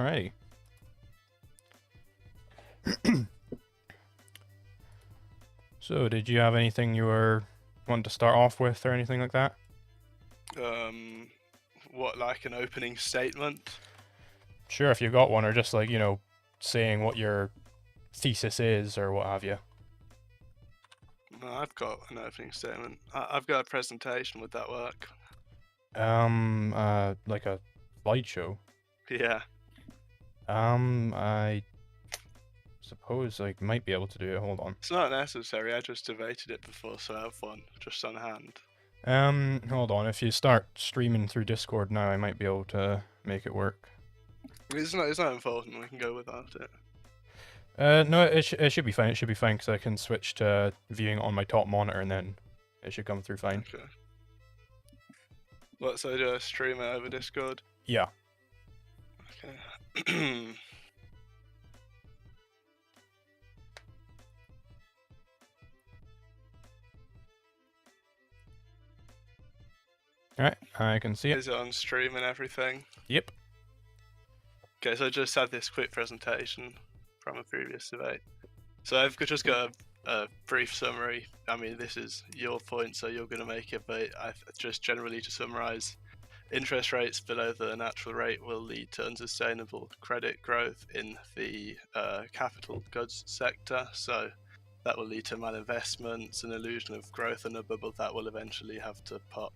Alrighty. So, did you have anything you were wanting to start off with or anything like that? What, like an opening statement? Sure, if you got one, or just like, saying what your thesis is or what have you. No, I've got an opening statement. I've got a presentation. Would that work? Like a slideshow. Yeah. I suppose I might be able to do it. Hold on. It's not necessary. I just debated it before, so I have one just on hand. Hold on. If you start streaming through Discord now, I might be able to make it work. It's not important. We can go without it. No, it should be fine. It should be fine because I can switch to viewing it on my top monitor and then it should come through fine. Okay. What, so do I stream it over Discord? Yeah. Okay. Alright, I can see it. Is it on stream and everything? Yep. Okay, so I just had this quick presentation from a previous debate. So I've just got a brief summary. I mean, this is your point, so you're going to make it, but just generally to summarize, interest rates below the natural rate will lead to unsustainable credit growth in the capital goods sector. So that will lead to malinvestments, an illusion of growth, and a bubble that will eventually have to pop.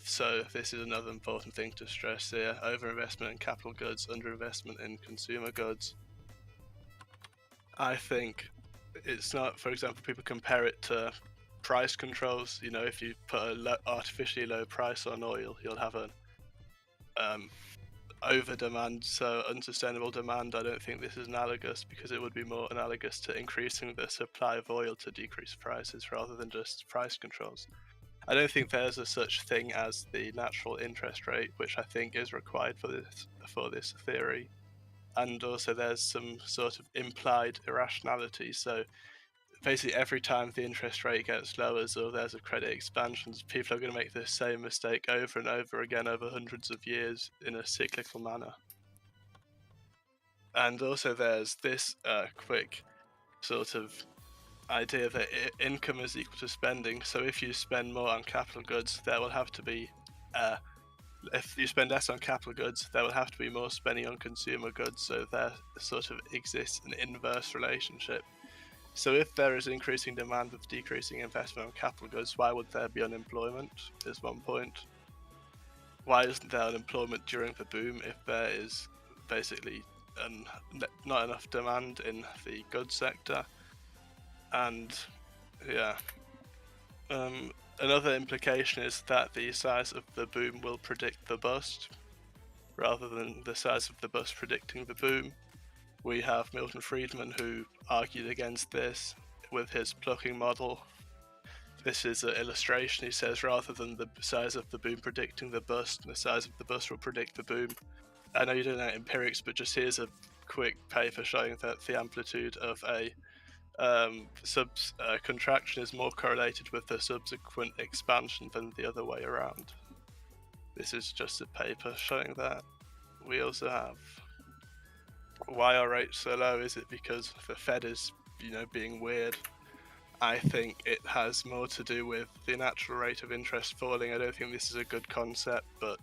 So this is another important thing to stress here: overinvestment in capital goods, underinvestment in consumer goods. I think it's not, for example, people compare it to price controls. You know, if you put a artificially low price on oil, you'll have an over demand, so unsustainable demand. I don't think this is analogous, because it would be more analogous to increasing the supply of oil to decrease prices rather than just price controls. I don't think there's a such thing as the natural interest rate, which I think is required for this theory. And also there's some sort of implied irrationality. So basically every time the interest rate gets lower or there's a credit expansion, people are going to make the same mistake over and over again over hundreds of years in a cyclical manner. And also there's this quick sort of idea that income is equal to spending. So if you spend more on capital goods, there will have to be if you spend less on capital goods, there will have to be more spending on consumer goods. So there sort of exists an inverse relationship. So if there is increasing demand with decreasing investment on capital goods, why would there be unemployment, is one point. Why isn't there unemployment during the boom if there is basically not enough demand in the goods sector? And yeah, another implication is that the size of the boom will predict the bust, rather than the size of the bust predicting the boom. We have Milton Friedman, who argued against this with his plucking model. This is an illustration. He says rather than the size of the boom predicting the bust, the size of the bust will predict the boom. I know you don't know empirics, but just here's a quick paper showing that the amplitude of a contraction is more correlated with the subsequent expansion than the other way around. This is just a paper showing that. We also have, why are rates so low? Is it because the Fed is, being weird? I think it has more to do with the natural rate of interest falling. I don't think this is a good concept, but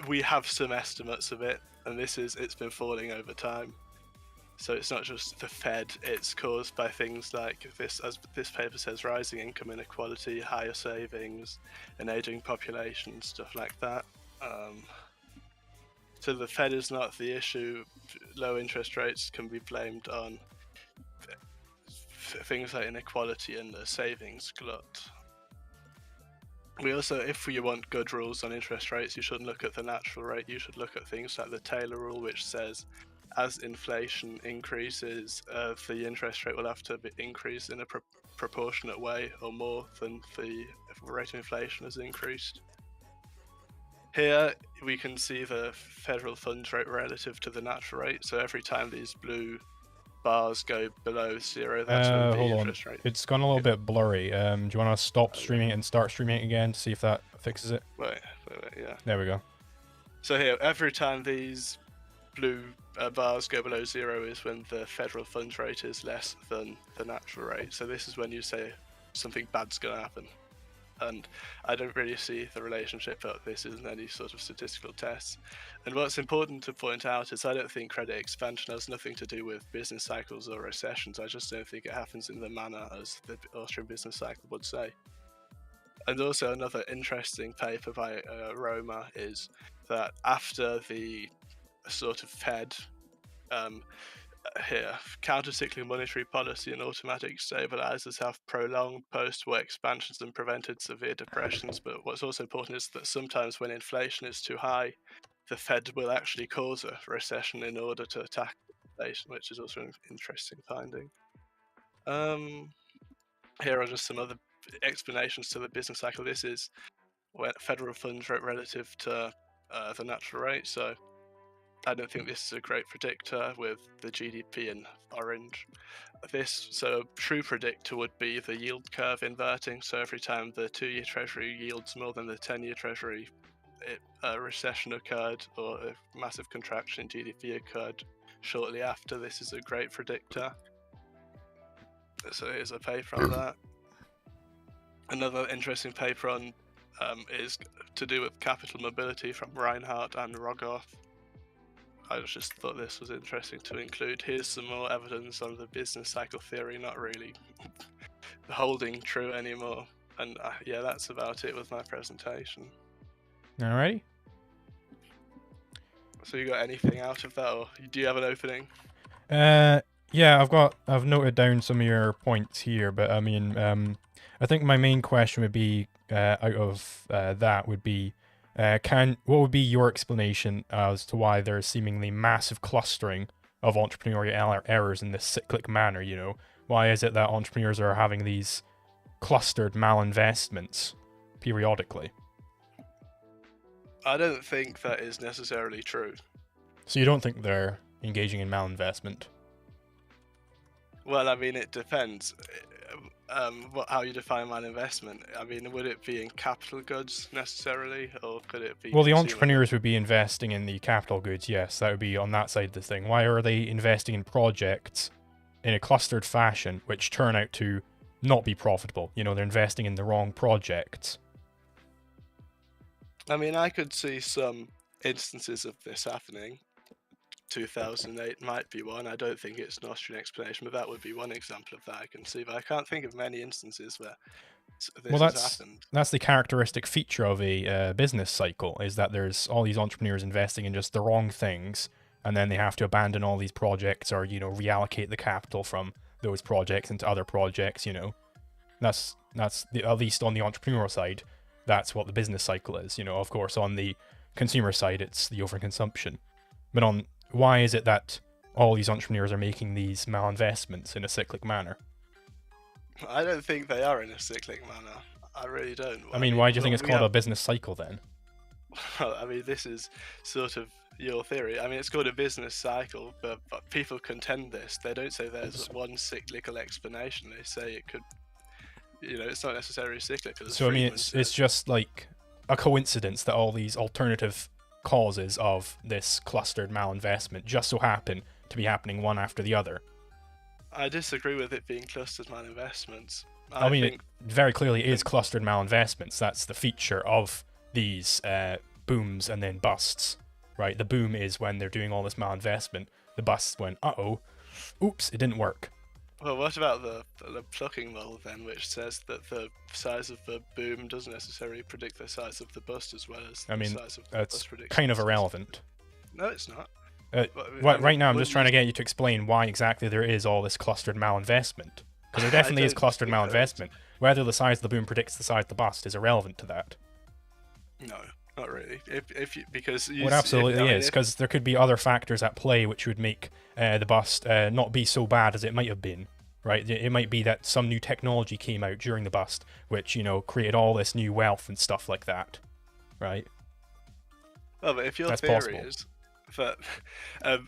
we have some estimates of it, and it's been falling over time. So it's not just the Fed, it's caused by things like this, as this paper says, rising income inequality, higher savings, an aging population, stuff like that. So the Fed is not the issue. Low interest rates can be blamed on things like inequality and the savings glut. We also, if you want good rules on interest rates, you shouldn't look at the natural rate, you should look at things like the Taylor rule, which says as inflation increases, the interest rate will have to increase in a proportionate way or more than the rate of inflation has increased. Here we can see the federal funds rate relative to the natural rate. So every time these blue bars go below zero, that's when the interest rate. It's gone a little bit blurry. Do you want to stop streaming it and start streaming it again to see if that fixes it? Wait, yeah. There we go. So here, every time these blue bars go below 0 is when the federal funds rate is less than the natural rate. So this is when you say something bad's going to happen. And I don't really see the relationship, but this isn't any sort of statistical test. And what's important to point out is I don't think credit expansion has nothing to do with business cycles or recessions. I just don't think it happens in the manner as the Austrian Business Cycle would say. And also another interesting paper by Roma is that after the sort of Fed here, countercyclical monetary policy and automatic stabilizers have prolonged post-war expansions and prevented severe depressions. But what's also important is that sometimes when inflation is too high, the Fed will actually cause a recession in order to attack inflation, which is also an interesting finding. Here are just some other explanations to the business cycle. This is when federal funds rate relative to the natural rate. So I don't think this is a great predictor with the GDP in orange. So a true predictor would be the yield curve inverting. So every time the 2-year Treasury yields more than the 10-year Treasury, a recession occurred or a massive contraction in GDP occurred shortly after. This is a great predictor. So here's a paper on that. Another interesting paper on is to do with capital mobility from Reinhardt and Rogoff. I just thought this was interesting to include. Here's some more evidence on the business cycle theory not really holding true anymore. And yeah, that's about it with my presentation. Alrighty. So you got anything out of that, or do you have an opening? Yeah, I've noted down some of your points here, but I mean, I think my main question would be, out of that would be, what would be your explanation as to why there's seemingly massive clustering of entrepreneurial errors in this cyclic manner, you know? Why is it that entrepreneurs are having these clustered malinvestments periodically? I don't think that is necessarily true. So you don't think they're engaging in malinvestment? Well, I mean, it depends. How you define malinvestment. I mean, would it be in capital goods necessarily, or could it be? Well, the entrepreneurs would be investing in the capital goods, yes, that would be on that side of the thing. Why are they investing in projects in a clustered fashion which turn out to not be profitable? You know, they're investing in the wrong projects. I mean, I could see some instances of this happening. 2008 might be one. I don't think it's an Austrian explanation, but that would be one example of that I can see. But I can't think of many instances where this has happened. That's the characteristic feature of a business cycle, is that there's all these entrepreneurs investing in just the wrong things, and then they have to abandon all these projects or, you know, reallocate the capital from those projects into other projects, you know. That's at least on the entrepreneurial side, that's what the business cycle is. You know, of course, on the consumer side, it's the overconsumption. But why is it that all these entrepreneurs are making these malinvestments in a cyclic manner? I don't think they are in a cyclic manner. I really don't. I mean, why do you think it's called a business cycle then? Well, I mean, this is sort of your theory. I mean, it's called a business cycle, but people contend this. They don't say there's one cyclical explanation. They say it could, you know, it's not necessarily cyclical. So, I mean, it's just like a coincidence that all these alternative causes of this clustered malinvestment just so happen to be happening one after the other. I disagree with it being clustered malinvestments. I mean, it very clearly is clustered malinvestments. That's the feature of these booms and then busts, right? The boom is when they're doing all this malinvestment. The bust when, oops, it didn't work. Well, what about the plucking model then, which says that the size of the boom doesn't necessarily predict the size of the bust as well as the size of the bust predicts? Kind of irrelevant. No, it's not. Right now, I'm just trying to get you to explain why exactly there is all this clustered malinvestment. Because there definitely is clustered malinvestment. Whether the size of the boom predicts the size of the bust is irrelevant to that. No, not really. It absolutely is, because there could be other factors at play which would make the bust not be so bad as it might have been, right? It might be that some new technology came out during the bust, which, you know, created all this new wealth and stuff like that, right? Well, but if your theory is that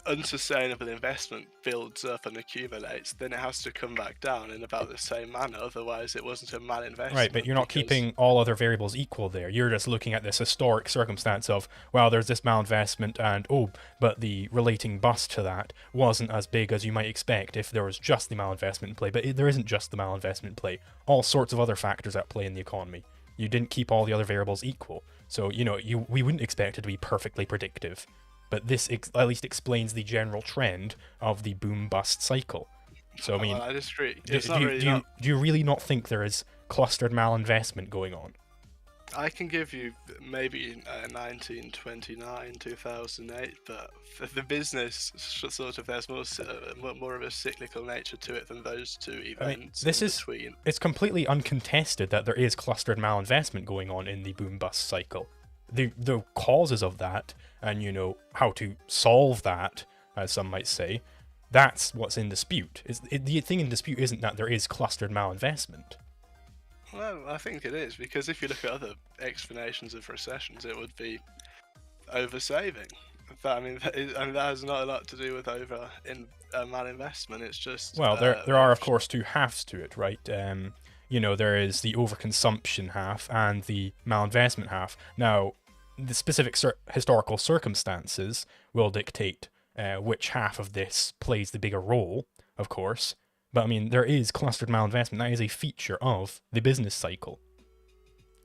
unsustainable investment builds up and accumulates, then it has to come back down in about the same manner. Otherwise, it wasn't a malinvestment. Right, but you're not because keeping all other variables equal there. You're just looking at this historic circumstance of, well, there's this malinvestment, and oh, but the relating bust to that wasn't as big as you might expect if there was just the malinvestment in play. But there isn't just the malinvestment in play. All sorts of other factors at play in the economy. You didn't keep all the other variables equal. So, we wouldn't expect it to be perfectly predictive. But this at least explains the general trend of the boom-bust cycle. So, I mean, I disagree. do you really not think there is clustered malinvestment going on? I can give you maybe 1929, 2008, but the business sort of there's more of a cyclical nature to it than those two events. It's completely uncontested that there is clustered malinvestment going on in the boom-bust cycle. The causes of that, and how to solve that, as some might say, that's what's in dispute. The thing in dispute isn't that there is clustered malinvestment. Well, I think it is, because if you look at other explanations of recessions, it would be oversaving. That has not a lot to do with malinvestment. It's just well, there are of course two halves to it, right? There is the overconsumption half and the malinvestment half. Now, the specific historical circumstances will dictate which half of this plays the bigger role, of course. But I mean, there is clustered malinvestment. That is a feature of the business cycle.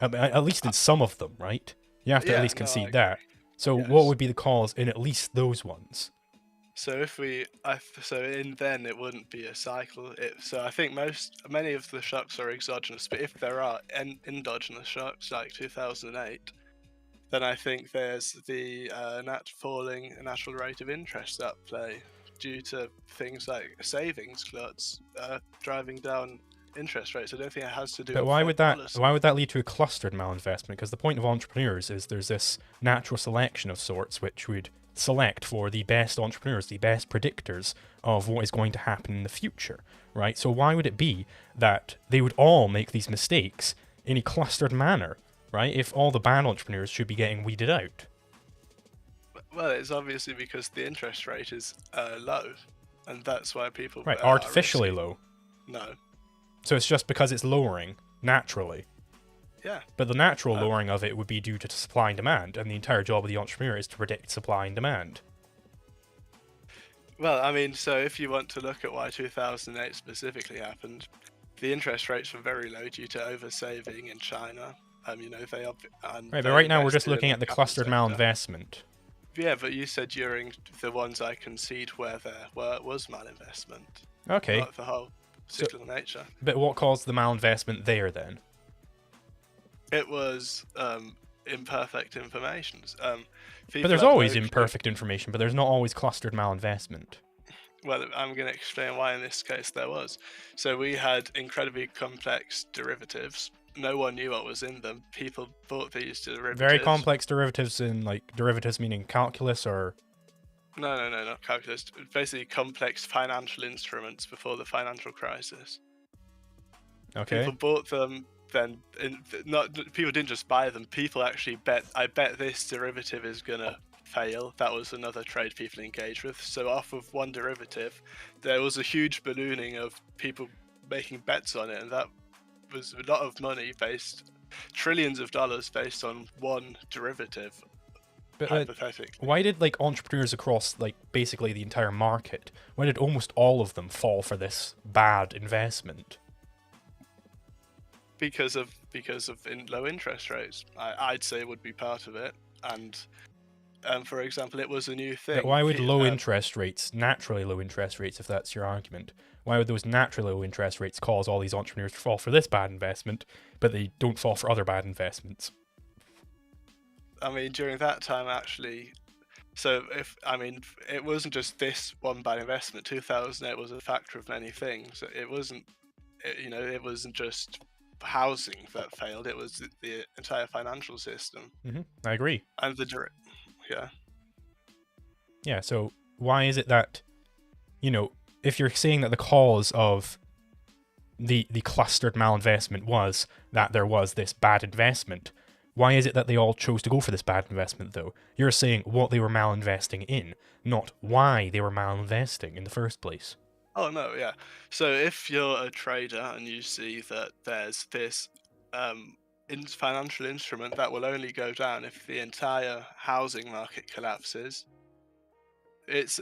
At least in some of them, right? You have to at least concede that. So yes. What would be the cause in at least those ones? So then it wouldn't be a cycle. So I think many of the shocks are exogenous, but if there are endogenous shocks like 2008, then I think there's the falling natural rate of interest at play due to things like savings gluts driving down interest rates. I don't think it has to do. But why would that lead to a clustered malinvestment? Because the point of entrepreneurs is there's this natural selection of sorts which would select for the best entrepreneurs, the best predictors of what is going to happen in the future, right? So why would it be that they would all make these mistakes in a clustered manner, right? If all the bad entrepreneurs should be getting weeded out. Well, it's obviously because the interest rate is low, and that's why people... Right, artificially low. No. So it's just because it's lowering, naturally. Yeah. But the natural lowering of it would be due to supply and demand, and the entire job of the entrepreneur is to predict supply and demand. Well, I mean, so if you want to look at why 2008 specifically happened, the interest rates were very low due to oversaving in China. Right, but right now we're just looking at the clustered malinvestment. Yeah, but you said during the ones I concede where there was malinvestment. Okay. Not the whole cyclical nature. But what caused the malinvestment there then? It was imperfect information. But there's always imperfect information, but there's not always clustered malinvestment. Well, I'm going to explain why in this case there was. So we had incredibly complex derivatives. No one knew what was in them. People bought these derivatives. Very complex derivatives derivatives meaning calculus or... No, not calculus. Basically complex financial instruments before the financial crisis. Okay. People bought them, then people didn't just buy them. People actually I bet this derivative is going to fail. That was another trade people engaged with. So off of one derivative, there was a huge ballooning of people making bets on it, and that was a lot of money trillions of dollars based on one derivative. But hypothetically. Why did entrepreneurs across basically the entire market, why did almost all of them fall for this bad investment? Because of low interest rates. I'd say would be part of it. And for example, it was a new thing. But why would naturally low interest rates, if that's your argument, why would those naturally low interest rates cause all these entrepreneurs to fall for this bad investment, but they don't fall for other bad investments? I mean, during that time, actually, it wasn't just this one bad investment. 2008 was a factor of many things. It wasn't just housing that failed. It was the entire financial system. Mm-hmm. I agree. And Yeah, so why is it that, if you're saying that the cause of the clustered malinvestment was that there was this bad investment, Why is it that they all chose to go for this bad investment, though? You're saying what they were malinvesting in, not why they were malinvesting in the first place. Oh no, yeah. So if you're a trader and you see that there's this financial instrument that will only go down if the entire housing market collapses, it's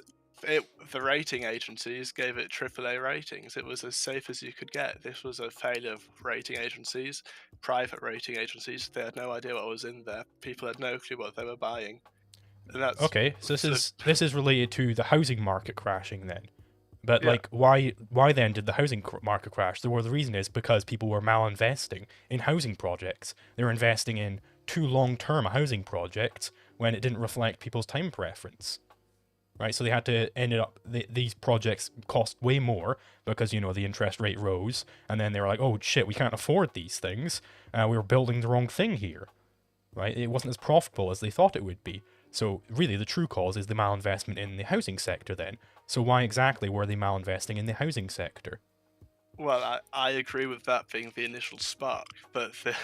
the rating agencies gave it AAA ratings. It was as safe as you could get. This was a failure of rating agencies, private rating agencies. They had no idea what was in there. People had no clue what they were buying, and that's Okay, so so, this is related to the housing market crashing then. But yeah. like, why then did the housing market crash? The reason is because people were malinvesting in housing projects. They were investing in too long-term housing projects when it didn't reflect people's time preference. Right, so they had to ended up these projects cost way more because the interest rate rose, and then they were like, oh shit, we can't afford these things. We were building the wrong thing here. Right, it wasn't as profitable as they thought it would be. So really, the true cause is the malinvestment in the housing sector then. So why exactly were they malinvesting in the housing sector? Well, I agree with that being the initial spark, but the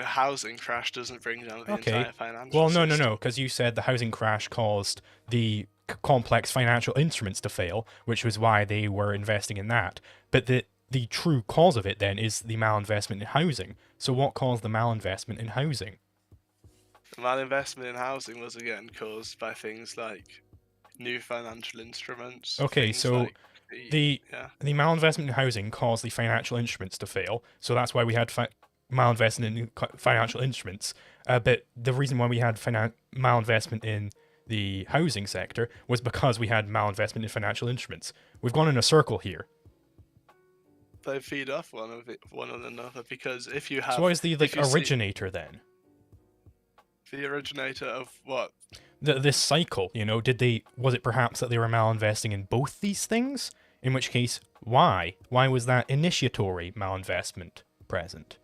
housing crash doesn't bring down the Okay. entire financial Well, no, system. because you said the housing crash caused the complex financial instruments to fail, which was why they were investing in that. But the true cause of it then is the malinvestment in housing. So what caused the malinvestment in housing? The malinvestment in housing was again caused by things like new financial instruments, Okay, things so like the yeah. the malinvestment in housing caused the financial instruments to fail. So that's why we had malinvestment in financial instruments. But the reason why we had malinvestment in the housing sector was because we had malinvestment in financial instruments. We've gone in a circle here. They feed off one another because if you So have what is the if you see originator then? the originator of what? This cycle, was it perhaps that they were malinvesting in both these things? In which case, why? Why was that initiatory malinvestment present?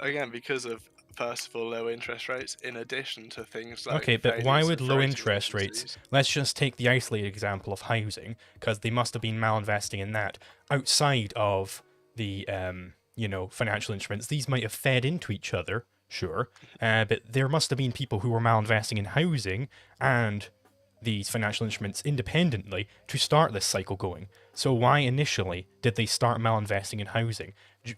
Again, because of first of all low interest rates, in addition to things like Okay, but why failures would of low rating interest rates? agencies. Let's just take the isolated example of housing, because they must have been malinvesting in that outside of the financial instruments. These might have fed into each other, sure, but there must have been people who were malinvesting in housing and these financial instruments independently to start this cycle going. So why initially did they start malinvesting in housing?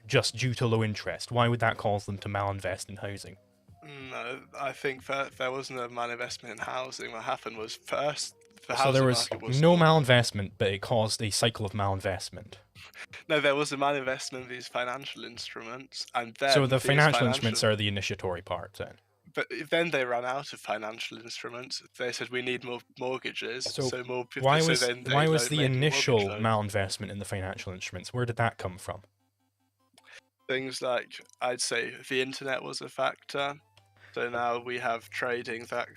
Just due to low interest? Why would that cause them to malinvest in housing? No, I think that there wasn't a malinvestment in housing. What happened was first the So there housing was market was no malinvestment, but it caused a cycle of malinvestment. no, there was a malinvestment in these financial instruments, and So then the these financial financial instruments are the initiatory part then. but then they ran out of financial instruments. They said we need more mortgages, So so more why so was then they why was the made mortgage initial loans. malinvestment in the financial instruments? Where did that come from? Things like I'd say the internet was a factor. So now we have trading that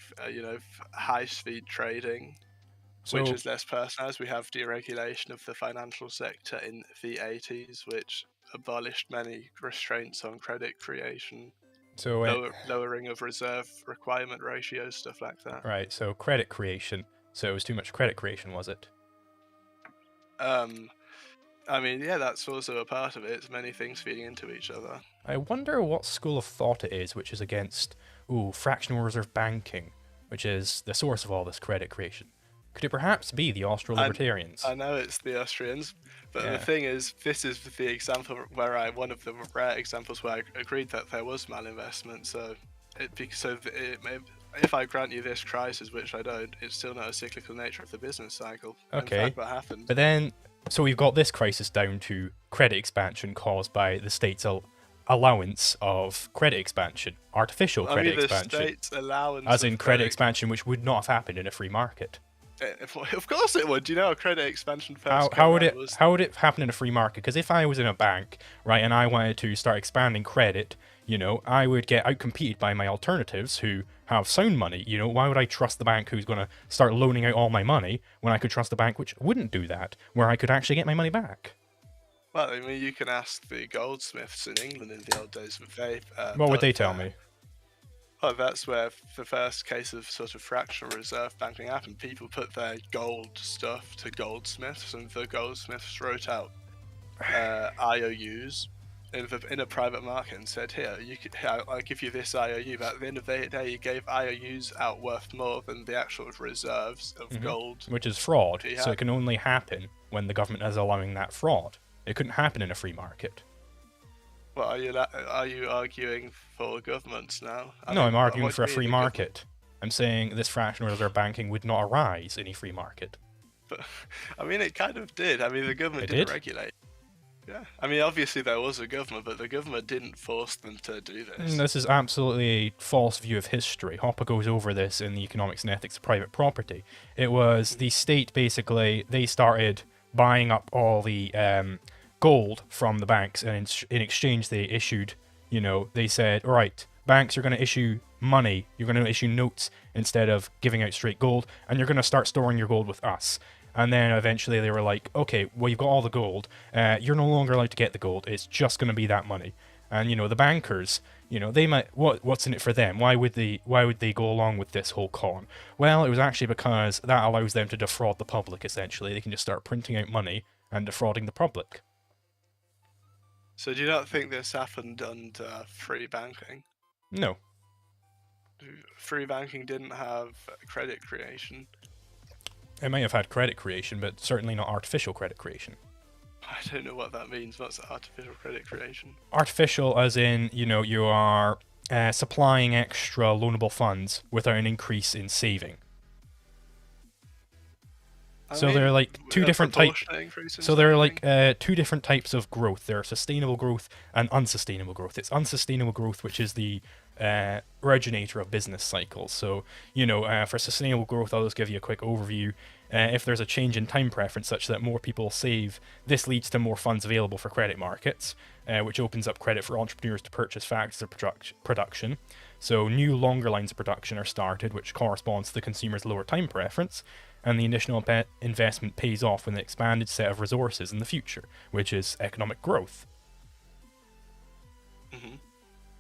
high speed trading, which So is less personalized. We have deregulation of the financial sector in the 80s, which abolished many restraints on credit creation, so lowering of reserve requirement ratios, stuff like that. right, so credit creation. So it was too much credit creation, was it? Um, I mean, yeah, that's also a part of it. It's many things feeding into each other. I wonder what school of thought it is which is against fractional reserve banking, which is the source of all this credit creation. Could it perhaps be the Austro-Libertarians? I know it's the Austrians, but Yeah. the thing is, this is the example where one of the rare examples where I agreed that there was malinvestment. So, if I grant you this crisis, which I don't, it's still not a cyclical nature of the business cycle. Okay. In fact, what happened? But then, so we've got this crisis down to credit expansion caused by the state's allowance of credit expansion, artificial I credit mean, the expansion, state's allowance as of in credit expansion which would not have happened in a free market. Of course it would. Do you know how credit expansion first How came would around it was how would it happen in a free market? Because if I was in a bank, right, and I wanted to start expanding credit, I would get outcompeted by my alternatives who have sound money. Why would I trust the bank who's going to start loaning out all my money when I could trust a bank which wouldn't do that, where I could actually get my money back? well, I mean, you can ask the goldsmiths in England in the old days, but they What would they tell me? well, that's where the first case of sort of fractional reserve banking happened. People put their gold stuff to goldsmiths, and the goldsmiths wrote out IOUs, in a private market and said, here, I'll give you this IOU, but at the end of the day, you gave IOUs out worth more than the actual reserves of gold. Which is fraud, he so had. it can only happen when the government is allowing that fraud. It couldn't happen in a free market. Well, are you arguing for governments now? No, I'm arguing what for a do you free mean market. I'm saying this fractional reserve banking would not arise in a free market. But I mean, it kind of did. I mean, the government didn't regulate. Yeah. I mean, obviously there was a government, but the government didn't force them to do this. This is absolutely a false view of history. Hoppe goes over this in the Economics and Ethics of Private Property. It was the state, basically, they started buying up all the gold from the banks, and in exchange they issued, they said, all right, banks are going to issue money, you're going to issue notes instead of giving out straight gold, and you're going to start storing your gold with us. And then eventually they were like, okay, well, you've got all the gold. You're no longer allowed to get the gold. It's just going to be that money. And, the bankers, they might, what's in it for them? Why would they go along with this whole con? Well, it was actually because that allows them to defraud the public, essentially. They can just start printing out money and defrauding the public. So do you not think this happened under free banking? No. Free banking didn't have credit creation. It may have had credit creation, but certainly not artificial credit creation. I don't know what that means. What's artificial credit creation? Artificial as in, you are supplying extra loanable funds without an increase in saving. So there are like two different types. So there are like two different types of growth. There are sustainable growth and unsustainable growth. It's unsustainable growth, which is the originator of business cycles. So, for sustainable growth, I'll just give you a quick overview. If there's a change in time preference such that more people save, this leads to more funds available for credit markets, which opens up credit for entrepreneurs to purchase factors of production. So new longer lines of production are started, which corresponds to the consumer's lower time preference, and the additional investment pays off with an expanded set of resources in the future, which is economic growth.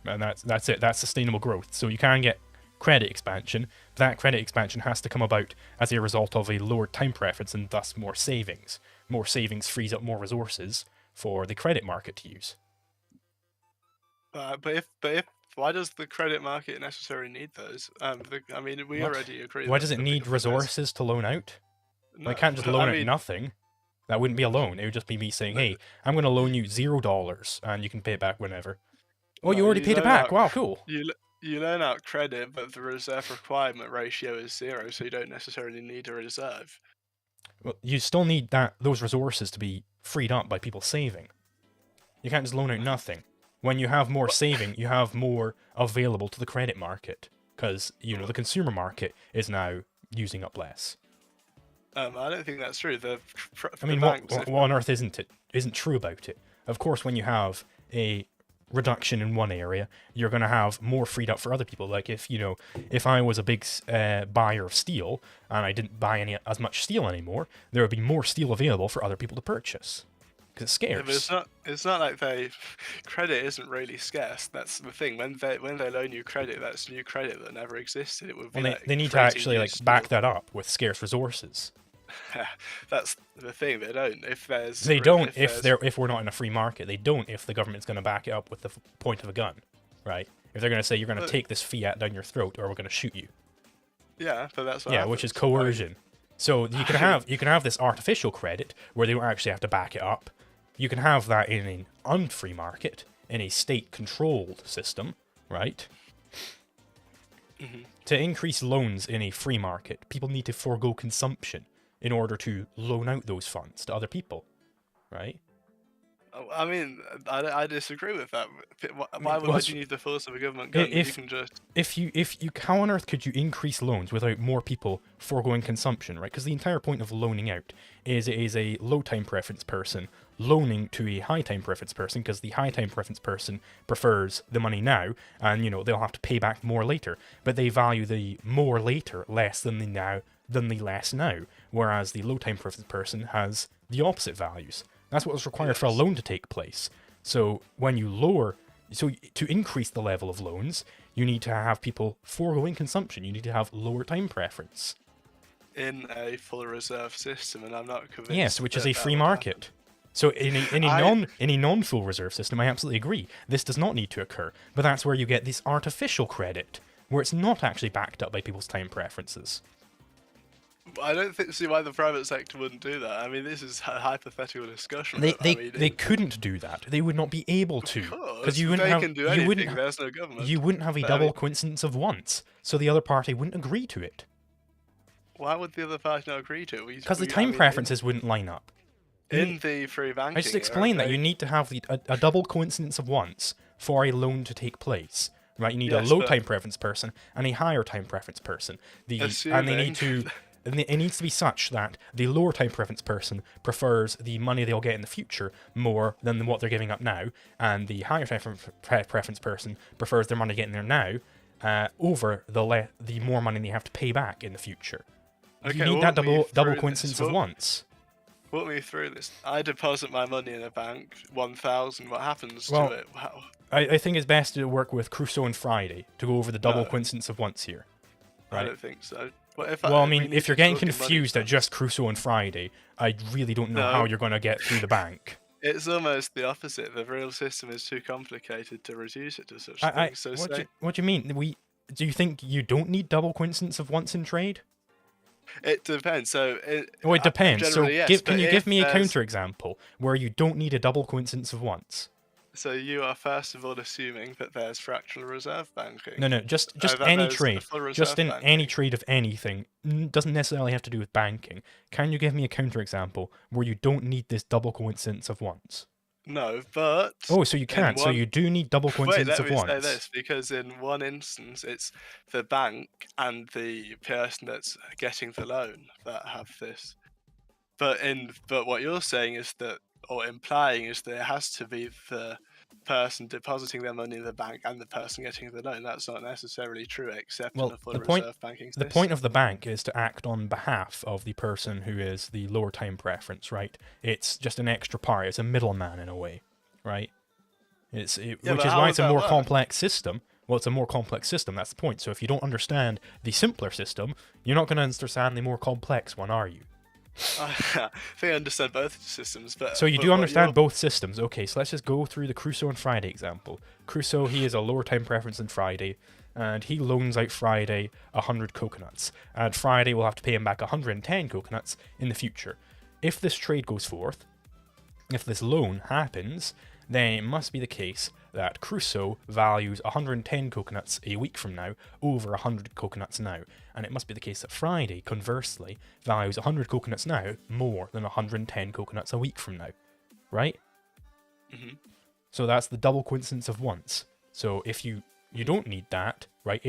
And that's it. That's sustainable growth. So you can get credit expansion. That credit expansion has to come about as a result of a lower time preference and thus more savings. More savings frees up more resources for the credit market to use. But if why does the credit market necessarily need those? We already agree. Why does it need resources to loan out? No, I can't just loan out nothing. That wouldn't be a loan. It would just be me saying, hey, I'm going to loan you $0 and you can pay it back whenever. Oh, you already paid it back. Wow, cool. You loan out credit, but the reserve requirement ratio is 0, so you don't necessarily need a reserve. Well, you still need those resources to be freed up by people saving. You can't just loan out nothing. When you have more saving, you have more available to the credit market, because the consumer market is now using up less. I don't think that's true. What on earth isn't true about it? Of course, when you have a reduction in one area, you're going to have more freed up for other people. Like if I was a big buyer of steel and I didn't buy as much steel anymore, there would be more steel available for other people to purchase. Because it's scarce. Yeah, but it's not like credit isn't really scarce. That's the thing. When they loan you credit, that's new credit that never existed. It would be they need to actually back that up with scarce resources. That's the thing. They don't. If we're not in a free market, they don't. If the government's going to back it up with the point of a gun, right? If they're going to say you're going to take this fiat down your throat or we're going to shoot you. Yeah, but that's what happens. Which is coercion. So you can have this artificial credit where they don't actually have to back it up. You can have that in an unfree market, in a state-controlled system, right? To increase loans in a free market, people need to forego consumption in order to loan out those funds to other people, right? I mean, I disagree with that. Why would you need the force of a government gun? You can just... How on earth could you increase loans without more people foregoing consumption, right? Because the entire point of loaning out is it is a low time preference person loaning to a high time preference person, because the high time preference person prefers the money now, and they'll have to pay back more later. But they value the more later less than the less now, whereas the low time preference person has the opposite values. That's what was required for a loan to take place. So to increase the level of loans, you need to have people foregoing consumption. You need to have lower time preference. In a full reserve system, and I'm not convinced. Yes, which is a free market. So in a non-full reserve system, I absolutely agree. This does not need to occur, but that's where you get this artificial credit, where it's not actually backed up by people's time preferences. I don't see why the private sector wouldn't do that. I mean, this is a hypothetical discussion. They couldn't do that. They would not be able to, because you wouldn't have there's no government. You wouldn't have a double coincidence of once, so the other party wouldn't agree to it. Why would the other party not agree to it? Because the time preferences wouldn't line up. In the free banking, I just explained that you need to have a double coincidence of once for a loan to take place. Right? You need a low time preference person and a higher time preference person. And it needs to be such that the lower time preference person prefers the money they'll get in the future more than what they're giving up now, and the higher time preference person prefers their money getting there now over the more money they have to pay back in the future. Okay, you need that double coincidence of once. Walk me through this. I deposit my money in a bank, 1,000. What happens to it? Wow. I think it's best to work with Crusoe and Friday to go over the double coincidence of once here. Right? I don't think so. If you're getting confused at just Crusoe and Friday, I really don't know how you're going to get through the bank. It's almost the opposite. The real system is too complicated to reduce it to such things. So what do you mean? Do you think you don't need double coincidence of once in trade? It depends. It depends. So yes, can you give me a counterexample where you don't need a double coincidence of once? So you are first of all assuming that there's fractional reserve banking. No, just any trade. Just in any trade of anything. Doesn't necessarily have to do with banking. Can you give me a counterexample where you don't need this double coincidence of once? No, but... Oh, so you can't. So you do need double coincidence of once. Wait, let me say this, because in one instance, it's the bank and the person that's getting the loan that have this. But what you're saying is that, or implying is that it has to be the person depositing their money in the bank and the person getting the loan. That's not necessarily true, except in a full reserve banking system. The point of the bank is to act on behalf of the person who is the lower time preference, right? It's just an extra party. It's a middleman in a way, right? Which is why it's a more complex system. Well, it's a more complex system. That's the point. So if you don't understand the simpler system, you're not going to understand the more complex one, are you? I think I understand both systems, but... So you do understand both systems. Okay, so let's just go through the Crusoe and Friday example. Crusoe, he is a lower time preference than Friday, and he loans out Friday 100 coconuts, and Friday will have to pay him back 110 coconuts in the future. If this trade goes forth, if this loan happens, then it must be the case that Crusoe values 110 coconuts a week from now over 100 coconuts now. And it must be the case that Friday, conversely, values 100 coconuts now more than 110 coconuts a week from now. Right? Mm-hmm. So that's the double coincidence of once. So if you don't need that, right?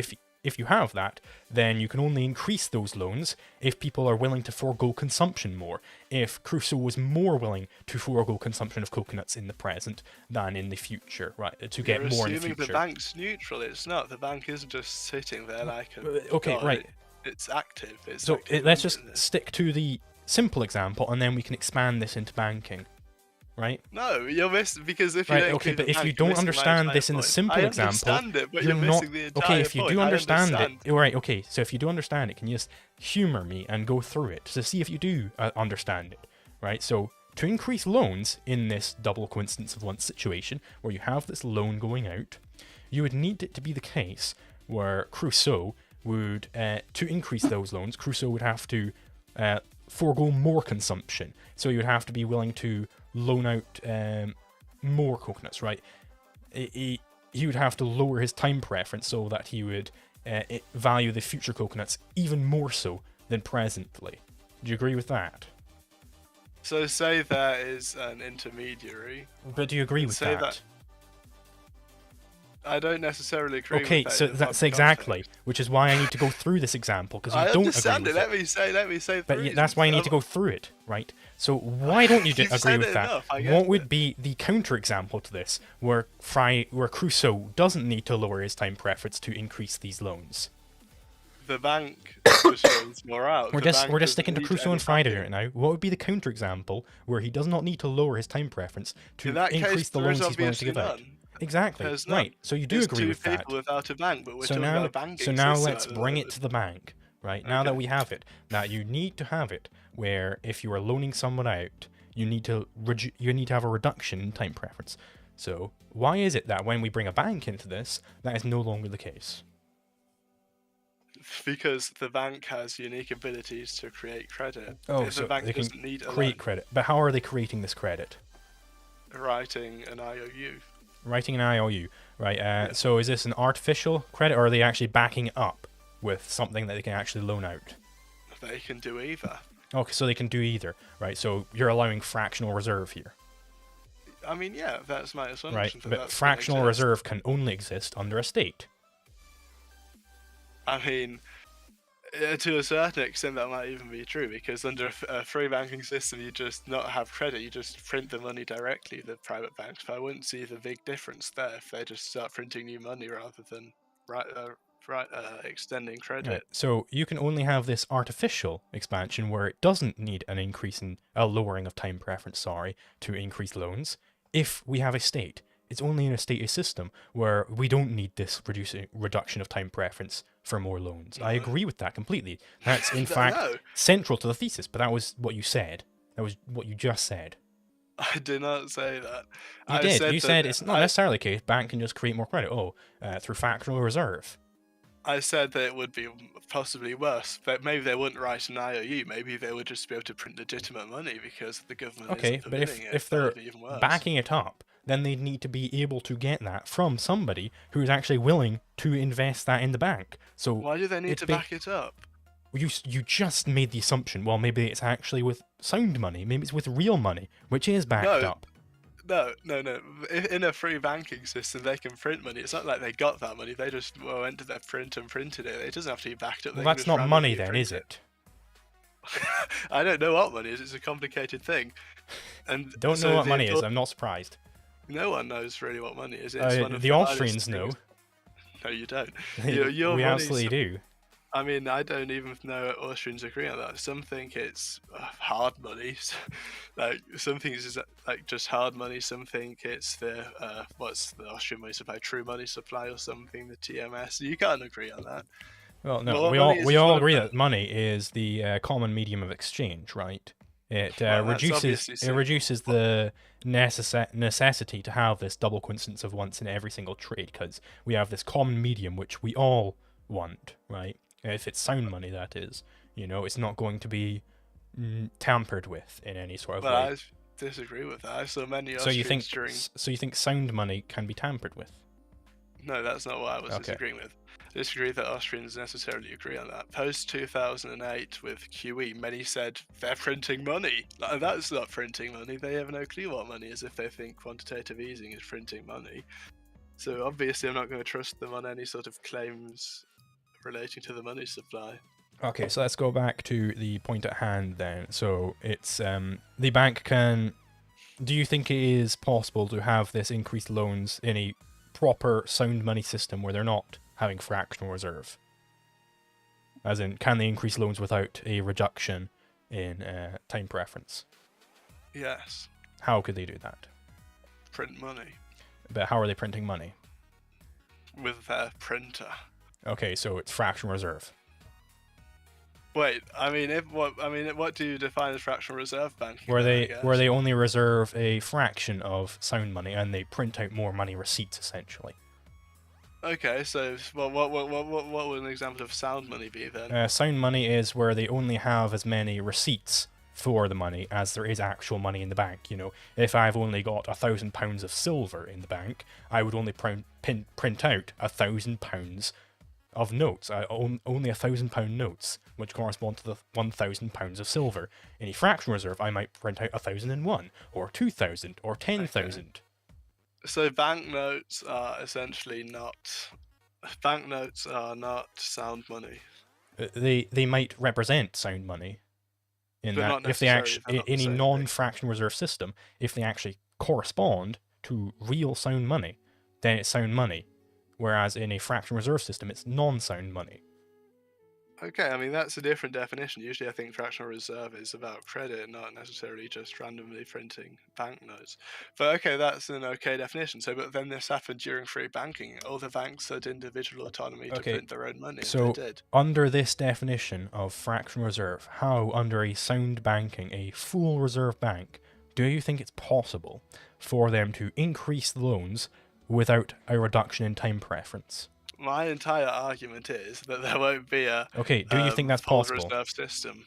If you have that, then you can only increase those loans if people are willing to forego consumption more. If Crusoe was more willing to forego consumption of coconuts in the present than in the future, right? To get more in the future. You're assuming the bank's neutral. It's not. The bank isn't just sitting there like a... Okay, right. It's active. Let's just stick to the simple example, and then we can expand this into banking. Right? No, you're missing, because if you don't but if you don't understand this in the simple example, I understand it, but you're missing the entire point. Okay, if you do understand it, right? Okay, so if you do understand it, can you just humor me and go through it to see if you do understand it, right? So to increase loans in this double coincidence of once situation, where you have this loan going out, you would need it to be the case where Crusoe would, to increase those loans, Crusoe would have to forego more consumption. So you would have to be willing to loan out more coconuts, right? He would have to lower his time preference so that he would value the future coconuts even more so than presently. Do you agree with that? So say there is an intermediary. But do you agree with that? I don't necessarily agree with that. Okay, so that's exactly, which is why I need to go through this example, because you don't agree with it. Let me say. But that's why I need to go through it, right? So why don't you agree with that? What would be the counterexample to this, where Crusoe doesn't need to lower his time preference to increase these loans? The bank just loans more out. We're just sticking to Crusoe and Friday right now. What would be the counterexample where he does not need to lower his time preference to increase the loans he's willing to give out? Exactly. Right. So you do agree with that. People without a bank, but we're talking about a banking system. So now let's bring it to the bank, right? Now that we have it, that you need to have it where if you are loaning someone out, you need to have a reduction in time preference. So why is it that when we bring a bank into this, that is no longer the case? Because the bank has unique abilities to create credit. Oh, The so bank they can doesn't need create credit. But how are they creating this credit? writing an IOU. Writing an IOU, right? So is this an artificial credit, or are they actually backing it up with something that they can actually loan out? They can do either. Okay, so they can do either, right? So you're allowing fractional reserve here. I mean, yeah, that's my assumption. Right, that but that's fractional reserve can only exist under a state. I mean, to a certain extent, that might even be true, because under a free banking system, you just not have credit, you just print the money directly, the private banks. But I wouldn't see the big difference there if they just start printing new money rather than extending credit. Right. So you can only have this artificial expansion where it doesn't need an increase in a lowering of time preference, to increase loans. If we have a state, it's only in a stated system where we don't need this reduction of time preference for more loans. I agree with that completely. That's in fact central to the thesis, but that was what you said. That was what you just said. I did not say that. You did. You said it's not necessarily the case. Bank can just create more credit. Through fractional reserve. I said that it would be possibly worse, but maybe they wouldn't write an IOU. Maybe they would just be able to print legitimate money because the government isn't permitting it. If they're backing it up, then they need to be able to get that from somebody who is actually willing to invest that in the bank. So why do they need to back it up? You just made the assumption, well, maybe it's actually with sound money, maybe it's with real money, which is backed up. No. In a free banking system, they can print money. It's not like they got that money. They just went to their print and printed it. It doesn't have to be backed up. Well, that's not money then, is it? I don't know what money is. It's a complicated thing. And don't know what money is. I'm not surprised. No one knows really what money is. The Austrians know. No, you don't. We absolutely do. I mean, I don't even know Austrians agree on that. Some think it's hard money, like some things is like just hard money. Some think it's the what's the Austrian money supply, true money supply, or something, the TMS. You can't agree on that. Well, no, we all agree that money is the common medium of exchange, right? It reduces the necessity to have this double coincidence of once in every single trade, because we have this common medium which we all want, right? If it's sound money, that is, it's not going to be tampered with in any sort of way. I disagree with that. I saw many Austrians So you think sound money can be tampered with? No, that's not what I was disagreeing with. I disagree that Austrians necessarily agree on that. Post 2008 with QE, many said they're printing money. Like, that's not printing money. They have no clue what money is if they think quantitative easing is printing money. So obviously I'm not going to trust them on any sort of claims relating to the money supply. Okay, so let's go back to the point at hand then. So it's the bank can... Do you think it is possible to have this increased loans in a proper sound money system where they're not having fractional reserve? As in, can they increase loans without a reduction in time preference? Yes. How could they do that? Print money. But how are they printing money? With their printer. Okay, so it's fractional reserve. Wait, what do you define as fractional reserve banking? Where they only reserve a fraction of sound money and they print out more money receipts, essentially. Okay, so what would an example of sound money be then? Sound money is where they only have as many receipts for the money as there is actual money in the bank. If I've only got £1,000 of silver in the bank, I would only print out £1,000 of notes, only £1,000 notes, which correspond to the £1,000 of silver. In a fractional reserve, I might print out 1,001, or 2,000, or 10,000. Okay. So banknotes are essentially not. Banknotes are not sound money. They might represent sound money. In that, if they actually in a non-fractional reserve system, if they actually correspond to real sound money, then it's sound money. Whereas in a fractional reserve system, it's non-sound money. Okay, I mean, that's a different definition. Usually I think fractional reserve is about credit, not necessarily just randomly printing banknotes. But okay, that's an okay definition. So, but then this happened during free banking. All the banks had individual autonomy to print their own money, so and they did. Under this definition of fractional reserve, how, under a sound banking, a full reserve bank, do you think it's possible for them to increase the loans without a reduction in time preference? My entire argument is that there won't be a Okay, do you think that's full possible? reserve system.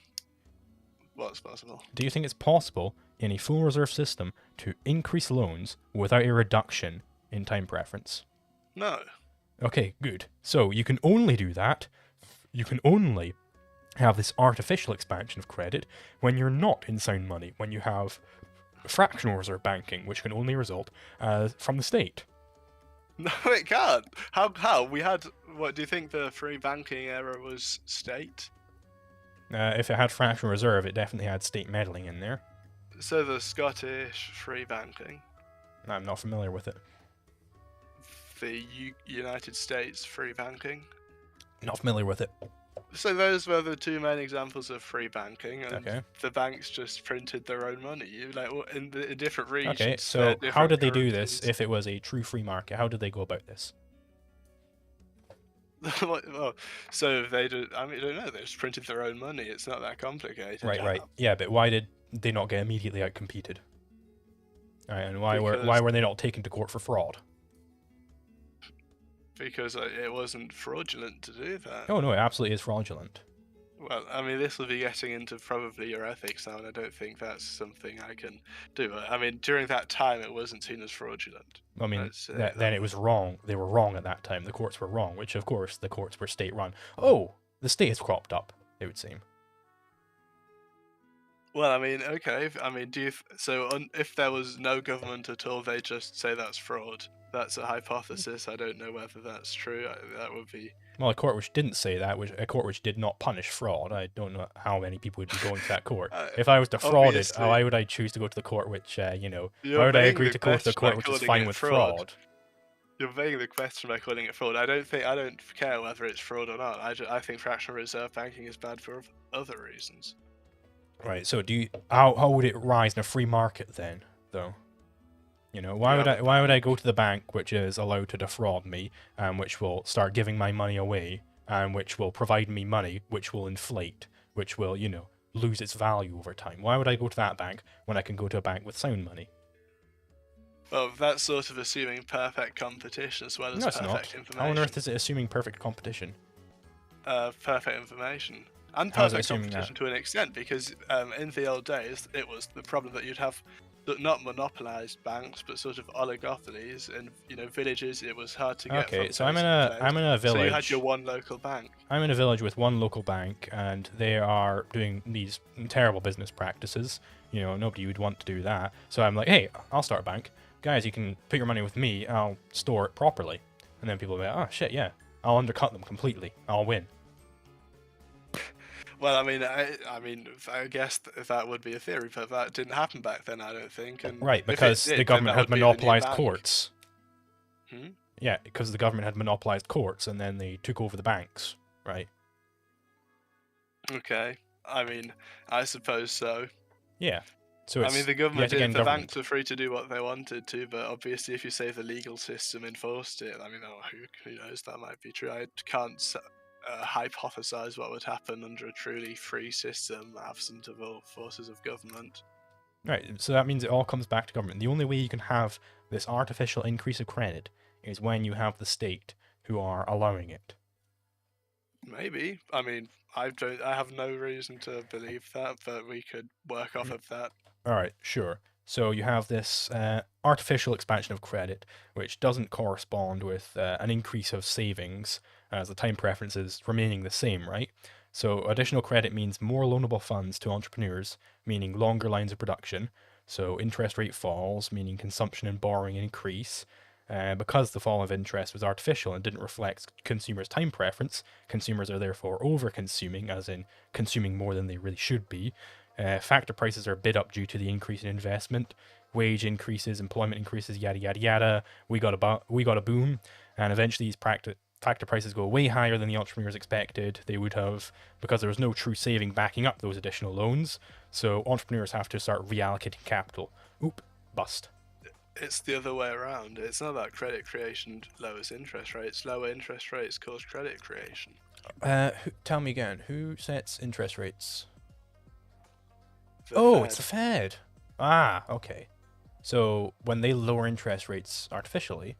What's possible? Do you think it's possible in a full reserve system to increase loans without a reduction in time preference? No. Okay, good. So you can only do that, you can only have this artificial expansion of credit when you're not in sound money, when you have fractional reserve banking, which can only result from the state. No, it can't. How? We had, what do you think the free banking era was state? If it had fractional reserve, it definitely had state meddling in there. So the Scottish free banking, I'm not familiar with it. the United States free banking. Not familiar with it. So those were the two main examples of free banking, and Okay. the banks just printed their own money. In different regions. Okay, so how did they do this if it was a true free market? How did they go about this? Well, so they do. I mean, I don't know. They just printed their own money. It's not that complicated. Right. Yeah, but why did they not get immediately outcompeted? And why were they not taken to court for fraud? Because it wasn't fraudulent to do that. Oh no, it absolutely is fraudulent. Well, I mean, this will be getting into probably your ethics now, and I don't think that's something I can do. I mean, during that time, it wasn't seen as fraudulent. I mean, then it was wrong. They were wrong at that time. The courts were wrong, which, of course, the courts were state-run. Oh, the state has cropped up, it would seem. Well, I mean, okay. I mean, if there was no government at all, they just say that's fraud. That's a hypothesis. I don't know whether that's true. That would be... Well, a court which didn't say that, a court which did not punish fraud, I don't know how many people would be going to that court. If I was defrauded, why would I choose to go to the court which, why would I agree to go to the court which is fine with fraud? You're vaguing the question by calling it fraud. I don't care whether it's fraud or not. I think fractional reserve banking is bad for other reasons. Right. So how would it rise in a free market then, though? Why would I go to the bank which is allowed to defraud me and which will start giving my money away and which will provide me money which will inflate, which will, lose its value over time? Why would I go to that bank when I can go to a bank with sound money? Well, that's sort of assuming perfect competition as well as perfect information. How on earth is it assuming perfect competition? Perfect information. And perfect competition to an extent, because in the old days, it was the problem that you'd have not monopolized banks, but sort of oligopolies. In villages, it was hard to get. Okay, so I'm in a village. So you had your one local bank. I'm in a village with one local bank, and they are doing these terrible business practices. Nobody would want to do that. So I'm like, hey, I'll start a bank. Guys, you can put your money with me. I'll store it properly. And then people will be like, oh shit, yeah, I'll undercut them completely. I'll win. Well, I mean, I guess that would be a theory, but that didn't happen back then, I don't think. And right, because the government had monopolized courts. Yeah, because the government had monopolized courts, and then they took over the banks, right? Okay, I mean, I suppose so. Yeah. So it's, the banks were free to do what they wanted to, but obviously, if you say the legal system enforced it, I mean, who knows? That might be true. I can't hypothesize what would happen under a truly free system absent of all forces of government. Right, so that means it all comes back to government. The only way you can have this artificial increase of credit is when you have the state who are allowing it. Maybe. I mean, I have no reason to believe that, but we could work off of that. Alright, sure. So you have this artificial expansion of credit, which doesn't correspond with an increase of savings, as the time preference is remaining the same, right? So additional credit means more loanable funds to entrepreneurs, meaning longer lines of production. So interest rate falls, meaning consumption and borrowing increase. Because the fall of interest was artificial and didn't reflect consumers' time preference, consumers are therefore over-consuming, as in consuming more than they really should be. Factor prices are bid up due to the increase in investment. Wage increases, employment increases, yada yada yada. We got a boom, and eventually these factor prices go way higher than the entrepreneurs expected. They would have, because there was no true saving backing up those additional loans. So entrepreneurs have to start reallocating capital. Oop, bust. It's the other way around. It's not that credit creation lowers interest rates. Lower interest rates cause credit creation. Tell me again. Who sets interest rates? The Fed. It's the Fed. Okay. So when they lower interest rates artificially,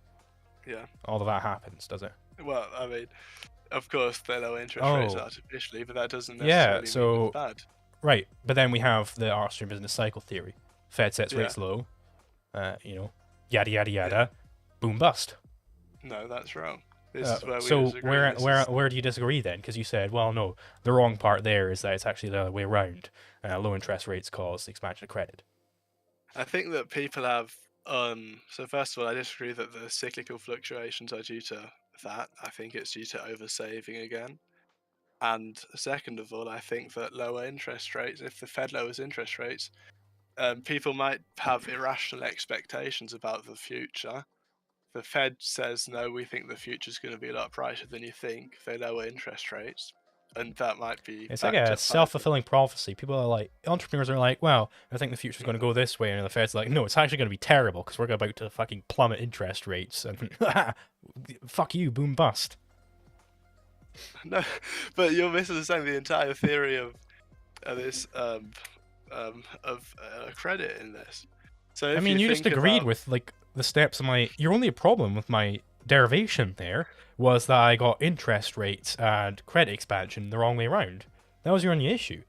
Yeah. all of that happens, does it? Well, I mean, of course they lower interest rates Oh, artificially, but that doesn't yeah. necessarily mean it's So bad. right, but then we have the Austrian Business Cycle theory. Fed sets Yeah. rates low, yada yada Yeah. yada, boom bust. No, that's wrong. This is where we So disagree. where do you disagree then? Because you said, well, no, the wrong part there is that it's actually the other way around. Low interest rates cause the expansion of credit. I think that people have. So first of all, I disagree that the cyclical fluctuations are due to that. I think it's due to oversaving again. And second of all, I think that lower interest rates, if the Fed lowers interest rates, people might have irrational expectations about the future. The Fed says, no, we think the future's going to be a lot brighter than you think. They lower interest rates, and that might be It's like backed a up by self-fulfilling prophecy. People are like, entrepreneurs are like, well, I think the future's going to go this way, and the Fed's like, no, it's actually going to be terrible because we're about to fucking plummet interest rates, and fuck you, boom bust. No, but you're misunderstanding the entire theory of this credit in this. So if I mean, you just agreed about... with like the steps of my. Your only problem with my derivation there was that I got interest rates and credit expansion the wrong way around. That was your only issue.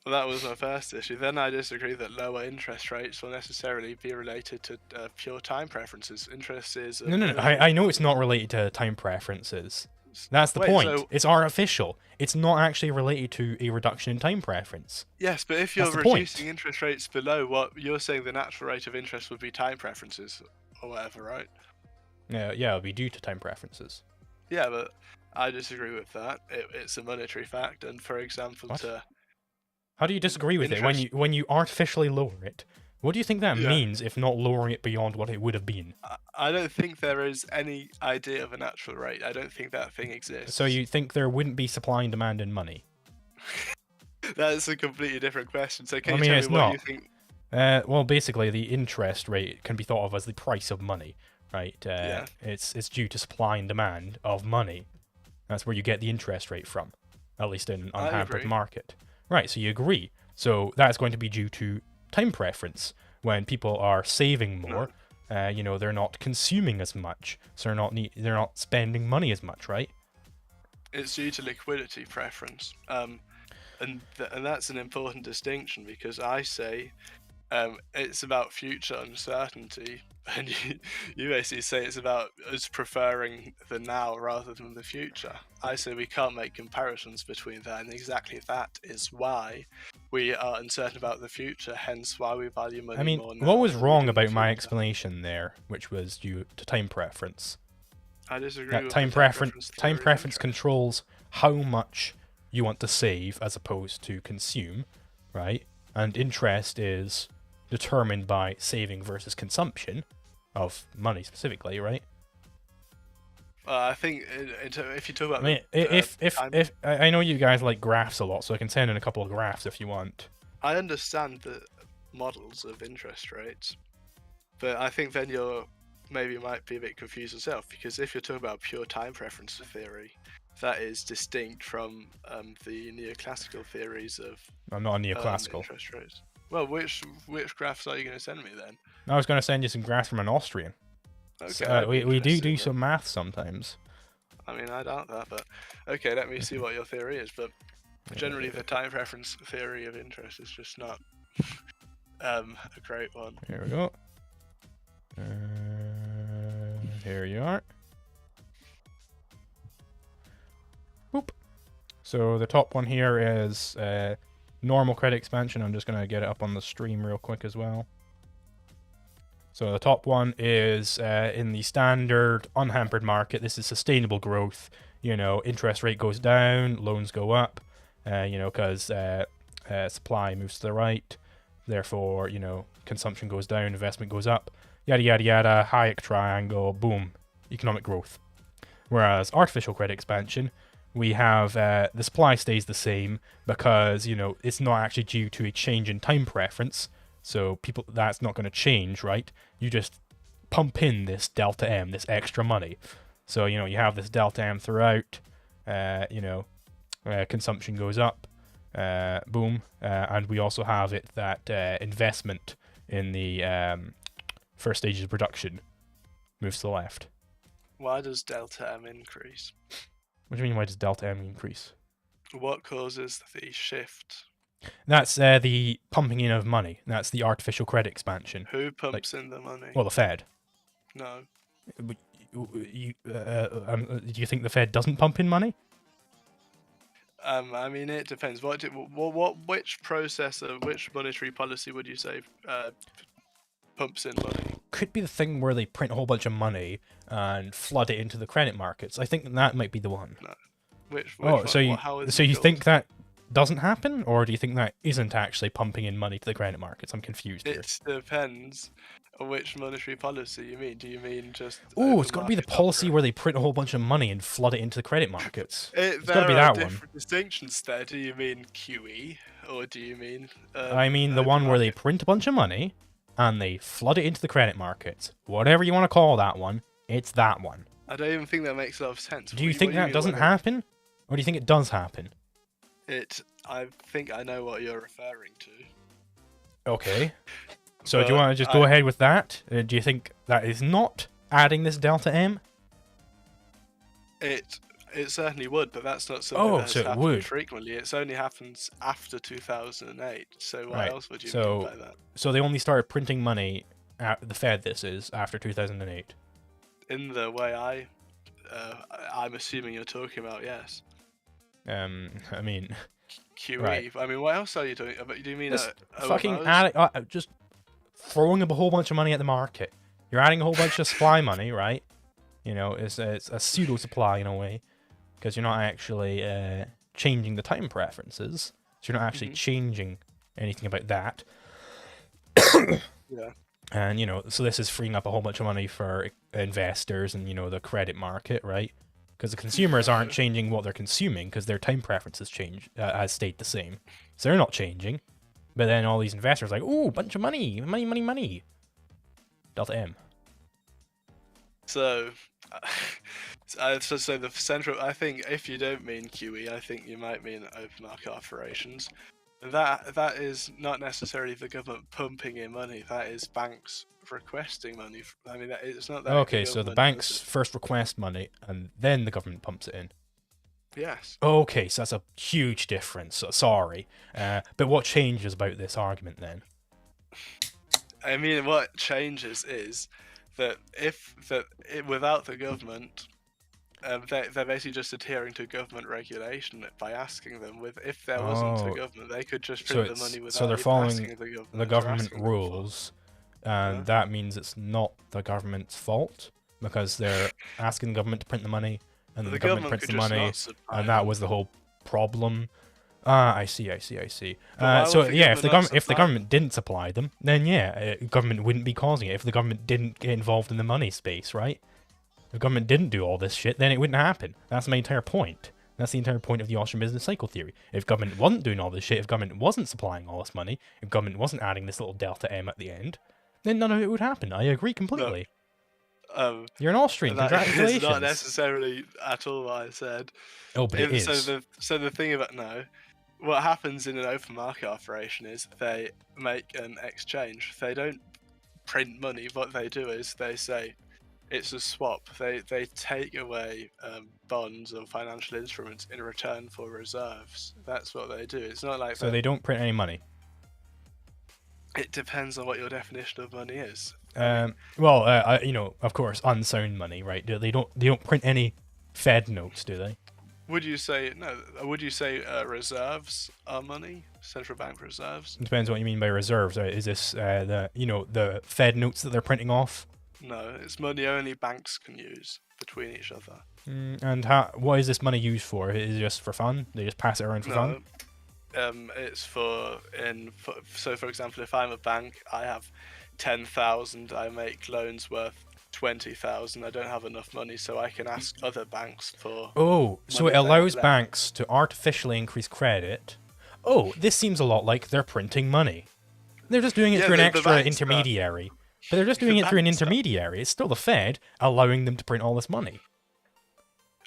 Well, that was my first issue. Then I disagree that lower interest rates will necessarily be related to pure time preferences. Interest is... No. I know it's not related to time preferences. That's the point. So... It's artificial. It's not actually related to a reduction in time preference. Yes, but if you're That's the reducing point. interest rates below what you're saying, the natural rate of interest would be time preferences or whatever, right? Yeah, it'll be due to time preferences. Yeah, but I disagree with that. It's a monetary fact, and for example, What? to... How do you disagree with it when you artificially lower it? What do you think that means if not lowering it beyond what it would have been? I don't think there is any idea of a natural rate. I don't think that thing exists. So you think there wouldn't be supply and demand in money? That's a completely different question. So can I you mean, tell it's me what not. you think? Well, basically, the interest rate can be thought of as the price of money, right? Yeah. It's due to supply and demand of money. That's where you get the interest rate from, at least in an unhampered market. Right, so you agree. So that's going to be due to time preference. When people are saving more, they're not consuming as much, so they're not spending money as much, right? It's due to liquidity preference, and that's an important distinction because I say it's about future uncertainty, and you basically say it's about us preferring the now rather than the future. I say we can't make comparisons between that, and exactly that is why we are uncertain about the future, hence why we value money more now. What was wrong about my explanation there, which was due to time preference? I disagree that with time preference controls how much you want to save as opposed to consume, right? And interest is determined by saving versus consumption of money specifically, right? I think if you talk about... I mean, if I know you guys like graphs a lot, so I can send in a couple of graphs if you want. I understand the models of interest rates, but I think then you're maybe might be a bit confused yourself, because if you're talking about pure time preference theory, that is distinct from the neoclassical theories of... I'm not a neoclassical. Interest rates. Well, which graphs are you going to send me then? I was going to send you some graphs from an Austrian. Okay. So, we do some math sometimes. I mean, I doubt that, but okay, let me see what your theory is. But generally, the time preference theory of interest is just not a great one. Here we go. Here you are. Boop. So the top one here is normal credit expansion. I'm just going to get it up on the stream real quick as well. So the top one is in the standard unhampered market. This is sustainable growth. Interest rate goes down, loans go up, because supply moves to the right. Therefore, consumption goes down, investment goes up. Yada, yada, yada, Hayek triangle, boom, economic growth. Whereas artificial credit expansion, we have the supply stays the same because, it's not actually due to a change in time preference. So that's not going to change, right? You just pump in this delta M, this extra money. So, you have this delta M throughout, consumption goes up, boom. And we also have it that investment in the first stages of production moves to the left. Why does delta M increase? What do you mean, why does delta M increase? What causes the shift? That's the pumping in of money. That's the artificial credit expansion. Who pumps in the money? Well, the Fed. No. Do you think the Fed doesn't pump in money? I mean, it depends. Which monetary policy would you say pumps in money? Could be the thing where they print a whole bunch of money and flood it into the credit markets. I think that might be the one. No. So you think that doesn't happen, or do you think that isn't actually pumping in money to the credit markets? I'm confused here. It depends on which monetary policy you mean. Do you mean just... Oh, it's got to be the policy where they print a whole bunch of money and flood it into the credit markets. It's got to be that one. There are different distinctions there. Do you mean QE, or do you mean... I mean the one where they print a bunch of money and they flood it into the credit markets. Whatever you want to call that one, it's that one. I don't even think that makes a lot of sense. Do you think that doesn't happen? Or do you think it does happen? I think I know what you're referring to. Okay. So do you want to just go ahead with that? Do you think that is not adding this delta M? It certainly would, but that's not something that has happened frequently. It only happens after 2008. So what else would you mean by that? So they only started printing money at the Fed. This is after 2008. In the way I'm assuming you're talking about, yes. I mean, QE. Right. I mean, what else are you doing? Do you mean just throwing a whole bunch of money at the market? You're adding a whole bunch of supply money, right? You know, it's a pseudo supply in a way, because you're not actually changing the time preferences. So you're not actually changing anything about that. Yeah. And so this is freeing up a whole bunch of money for investors and the credit market, right? Because the consumers aren't changing what they're consuming because their time preferences has stayed the same. So they're not changing. But then all these investors are like, ooh, bunch of money, money, money, money. Delta M. So the central, I think if you don't mean QE, I think you might mean open market operations. That is not necessarily the government pumping in money. That is banks requesting money. I mean, it's not that. Okay, so the banks first request money and then the government pumps it in. Yes. Okay, so that's a huge difference. Sorry, but what changes about this argument then? I mean, what changes is that without the government, they're basically just adhering to government regulation by asking them. If there wasn't a government, they could just print the money without. So they're following the government rules, and that means it's not the government's fault because they're asking the government to print the money, and the government prints the money, and that was the whole problem. I see. So yeah, if the government didn't supply them, then yeah, government wouldn't be causing it. If the government didn't get involved in the money space, right? If the government didn't do all this shit, then it wouldn't happen. That's my entire point. That's the entire point of the Austrian Business Cycle theory. If government wasn't doing all this shit, if government wasn't supplying all this money, if government wasn't adding this little delta M at the end, then none of it would happen. I agree completely. No. You're an Austrian. Congratulations. It's not necessarily at all what I said. Oh, but it is. So the thing about what happens in an open market operation is they make an exchange. They don't print money. What they do is they say it's a swap. They take away bonds or financial instruments in return for reserves. That's what they do. It's not like so they don't print any money. It depends on what your definition of money is. Of course, unsound money, right? They don't print any Fed notes, do they? Would you say no? Would you say reserves are money? Central bank reserves? It depends what you mean by reserves. Right? Is this the Fed notes that they're printing off? No, it's money only banks can use between each other. And what is this money used for? Is it just for fun? They just pass it around for fun? It's for example, if I'm a bank, I have 10,000. I make loans worth 20,000. I don't have enough money, so I can ask other banks for. Oh, so it allows banks to artificially increase credit. Oh, this seems a lot like they're printing money. They're just doing it through an extra intermediary. But they're just doing it through an intermediary. It's still the Fed allowing them to print all this money.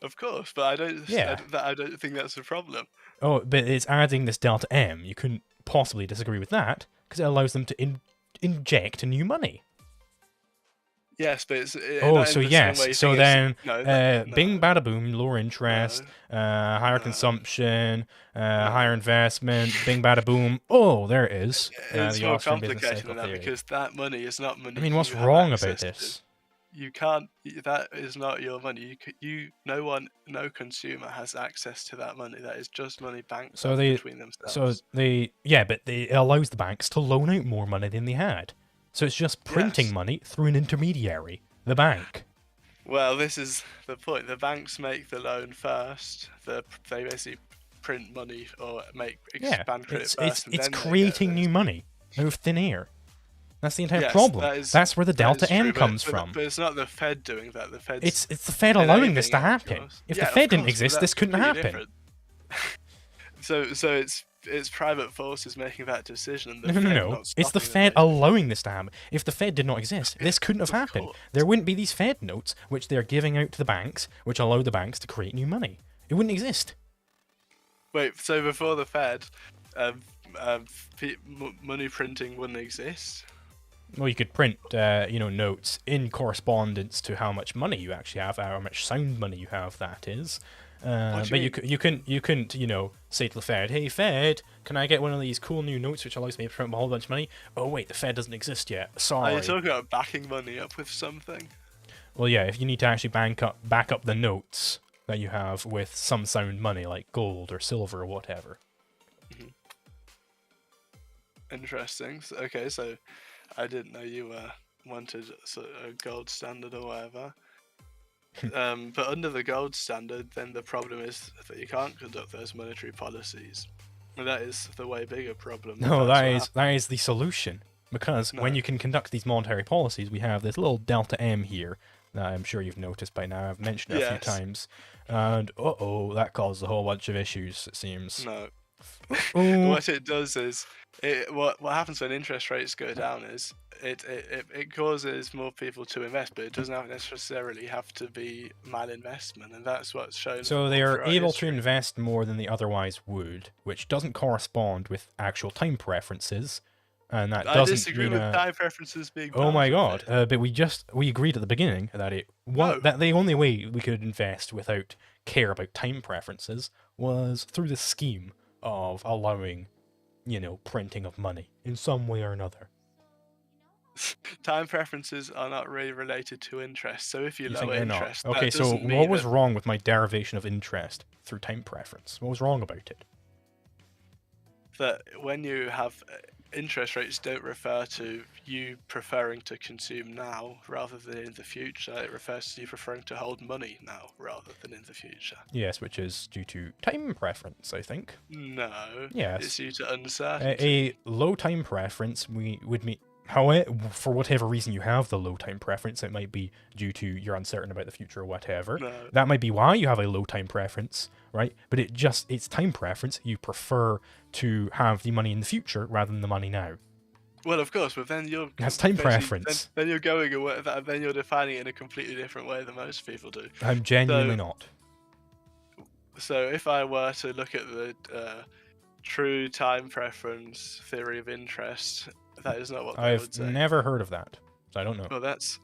Of course, but I don't think that's a problem. Oh, but it's adding this delta M. You couldn't possibly disagree with that because it allows them to inject new money. Yes, but it's Oh, not so in the same way yes. So thing then, no, bing, no, bada boom, lower interest, higher no, consumption, higher no. investment, bing, bada boom. Oh, there it is. It's The more Austrian Business complicated Cycle than that theory. because that money is not I money mean, what's you have wrong about access to. this? You can't. That is not your money. No consumer has access to that money. That is just money banked So up they, between themselves. yeah, but it allows the banks to loan out more money than they had. So it's just printing Yes. money through an intermediary, the bank. Well, this is the point. The banks make the loan first. They basically print money or Yeah, expand credit it's first, and it's then they get creating this. new money out of thin air. That's the entire Yes, problem. That's where the that delta is M true, comes from. but it's not the Fed doing that. The Fed's It's the Fed allowing this enabling to it, of happen. course. If Yeah, the of Fed didn't course, but exist, this that's couldn't completely happen. different. So it's private forces making that decision, and the No, no, Fed no. not It's the stopping Fed it. allowing this to happen. If the Fed did not exist, this couldn't have Of happened. course. There wouldn't be these Fed notes, which they're giving out to the banks, which allow the banks to create new money. It wouldn't exist. Wait, so before the Fed, money printing wouldn't exist? Well, you could print, notes in correspondence to how much money you actually have, how much sound money you have. That is, What do but you you couldn't, say to the Fed, "Hey, Fed, can I get one of these cool new notes which allows me to print a whole bunch of money?" Oh wait, the Fed doesn't exist yet. Are Sorry. you talking about backing money up with something? Well, yeah, if you need to actually back up the notes that you have with some sound money like gold or silver or whatever. Interesting. Okay, so I didn't know you wanted a gold standard or whatever. But under the gold standard, then the problem is that you can't conduct those monetary policies. And that is the way bigger problem. No, That's what that is the solution. Because when No. you can conduct these monetary policies, we have this little delta M here that I'm sure you've noticed by now. I've mentioned it a few Yes. times. And that causes a whole bunch of issues, it seems. No. Oh, What it does is, what happens when interest rates go down is it causes more people to invest, but it doesn't necessarily have to be malinvestment, and that's what's shown. so they are throughout able history. to invest more than they otherwise would, which doesn't correspond with actual time preferences. And that I doesn't disagree mean with time preferences being. oh my part of god! But we agreed at the beginning that No. that the only way we could invest without care about time preferences was through the scheme of allowing, printing of money in some way or another. it. Time preferences are not really related to interest. So if you You think lower they're not? interest, Okay, that so doesn't mean what was that- wrong with my derivation of interest through time preference? What was wrong about it? that when you have interest rates don't refer to you preferring to consume now rather than in the future. It refers to you preferring to hold money now rather than in the future. Yes, which is due to time preference, I think. No. Yes. It's due to uncertainty. A low time preference would mean, however, for whatever reason you have the low time preference, it might be due to you're uncertain about the future or whatever. No. That might be why you have a low time preference, right? But it's time preference. You prefer to have the money in the future rather than the money now. Well, of course, but then you're. That's time basically- preference. Then you're going away. Then you're defining it in a completely different way than most people do. I'm genuinely So- not. So if I were to look at the true time preference theory of interest, that is not what they would I've say. never heard of that, so I don't know. Well, that's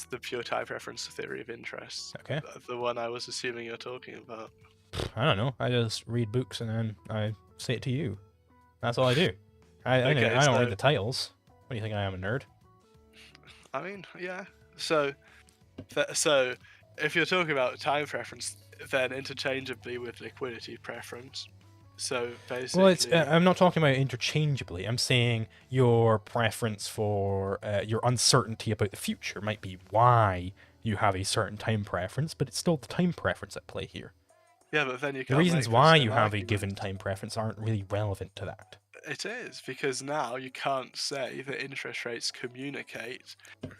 the pure time preference theory of interest. Okay. The one I was assuming you're talking about. I don't know. I just read books and then I say it to you. That's all I do. I don't so- read the titles. What do you think? I am a nerd? I mean, yeah. So if you're talking about time preference, then interchangeably with liquidity preference. So basically, Well, I'm not talking about interchangeably. I'm saying your preference for your uncertainty about the future might be why you have a certain time preference, but it's still the time preference at play here. yeah, but then you The can't reasons make the why same you have a argument. given time preference aren't really relevant to that. It is, because now you can't say that interest rates communicate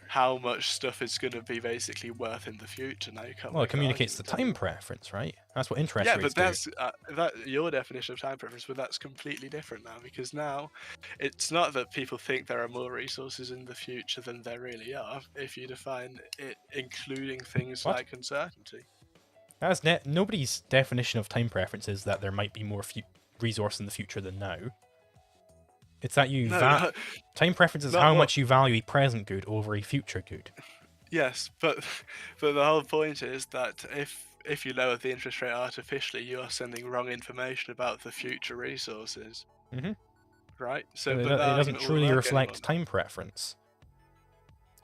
how much stuff is going to be basically worth in the future. Now you can't. Well, it make that communicates the argument, time preference, right? That's what interest yeah, rates but do. that's that your definition of time preference, but that's completely different now, because now it's not that people think there are more resources in the future than there really are. If you define it including things What? like uncertainty. That's nobody's definition of time preference is that there might be more resource in the future than now. It's that you No, no, time preference is not how what. much you value a present good over a future good. Yes, but but the whole point is that if you lower the interest rate artificially, you are sending wrong information about the future resources, Hmm. right? But So, but that it doesn't argument wouldn't truly work anymore. reflect time preference.